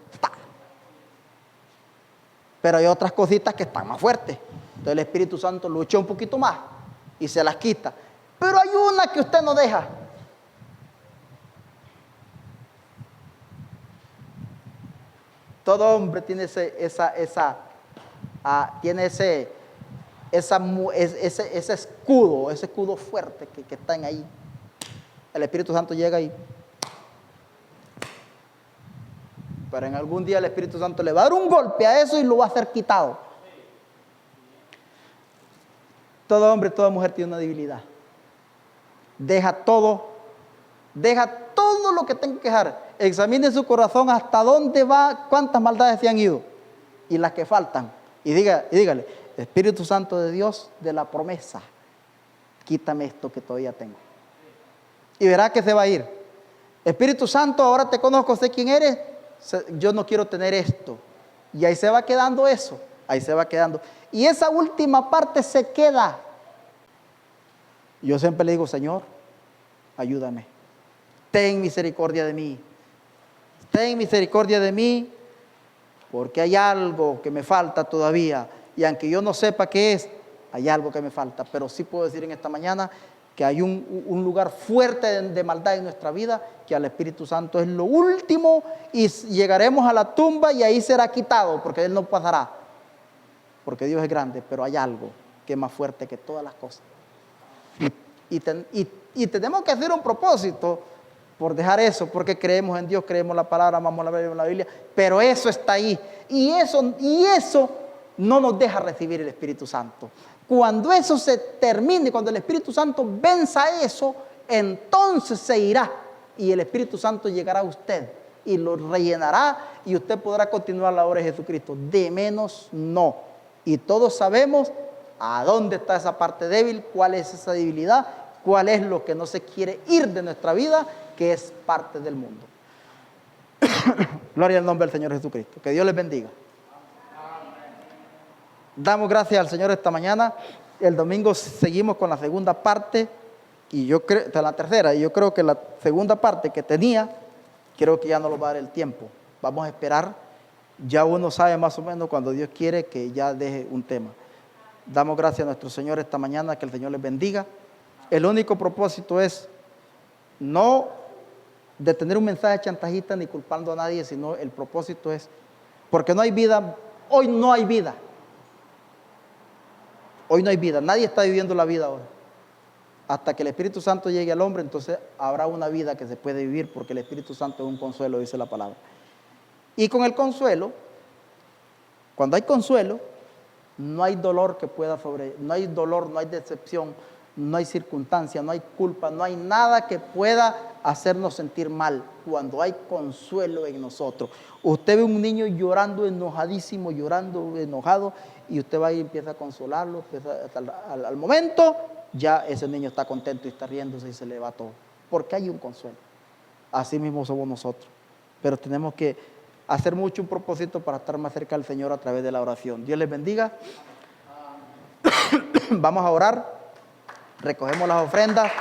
Pero hay otras cositas que están más fuertes. Entonces el Espíritu Santo lucha un poquito más y se las quita. Pero hay una que usted no deja. Todo hombre tiene ese escudo fuerte que está ahí. El Espíritu Santo llega ahí. Pero en algún día el Espíritu Santo le va a dar un golpe a eso y lo va a hacer quitado. Todo hombre, toda mujer tiene una debilidad. Deja todo lo que tenga que dejar. Examine su corazón hasta dónde va, cuántas maldades se han ido y las que faltan. Y dígale, Espíritu Santo de Dios, de la promesa, quítame esto que todavía tengo. Y verá que se va a ir. Espíritu Santo, ahora te conozco, sé quién eres, yo no quiero tener esto. Y ahí se va quedando eso, ahí se va quedando. Y esa última parte se queda. Yo siempre le digo, Señor, ayúdame. Ten misericordia de mí. Ten misericordia de mí, porque hay algo que me falta todavía. Y aunque yo no sepa qué es, hay algo que me falta. Pero sí puedo decir en esta mañana que hay un lugar fuerte de maldad en nuestra vida, que al Espíritu Santo es lo último, y llegaremos a la tumba y ahí será quitado, porque Él no pasará. Porque Dios es grande, pero hay algo que es más fuerte que todas las cosas. Y tenemos que hacer un propósito por dejar eso, porque creemos en Dios, creemos la palabra, amamos la Biblia, pero eso está ahí. Y eso no nos deja recibir el Espíritu Santo. Cuando eso se termine, cuando el Espíritu Santo venza eso, entonces se irá y el Espíritu Santo llegará a usted y lo rellenará y usted podrá continuar la obra de Jesucristo. De menos no. Y todos sabemos a dónde está esa parte débil, cuál es esa debilidad, cuál es lo que no se quiere ir de nuestra vida, que es parte del mundo. Gloria al nombre del Señor Jesucristo. Que Dios les bendiga. Damos gracias al Señor esta mañana. El domingo seguimos con la segunda parte, y yo creo, la tercera, y yo creo que la segunda parte que tenía, creo que ya no lo va a dar el tiempo. Vamos a esperar. Ya uno sabe más o menos cuando Dios quiere que ya deje un tema. Damos gracias a nuestro Señor esta mañana, que el Señor les bendiga. El único propósito es no de tener un mensaje chantajista ni culpando a nadie, sino el propósito es, porque no hay vida, hoy no hay vida. Hoy no hay vida, nadie está viviendo la vida ahora. Hasta que el Espíritu Santo llegue al hombre, entonces habrá una vida que se puede vivir, porque el Espíritu Santo es un consuelo, dice la palabra. Y con el consuelo, cuando hay consuelo, no hay dolor que pueda no hay dolor, no hay decepción, no hay circunstancia, no hay culpa, no hay nada que pueda hacernos sentir mal cuando hay consuelo en nosotros. Usted ve un niño llorando enojadísimo, llorando enojado, y usted va y empieza a consolarlo, al momento ya ese niño está contento y está riéndose y se le va todo, porque hay un consuelo. Así mismo somos nosotros, pero tenemos que hacer mucho un propósito para estar más cerca del Señor a través de la oración. Dios les bendiga. Vamos a orar. Recogemos las ofrendas.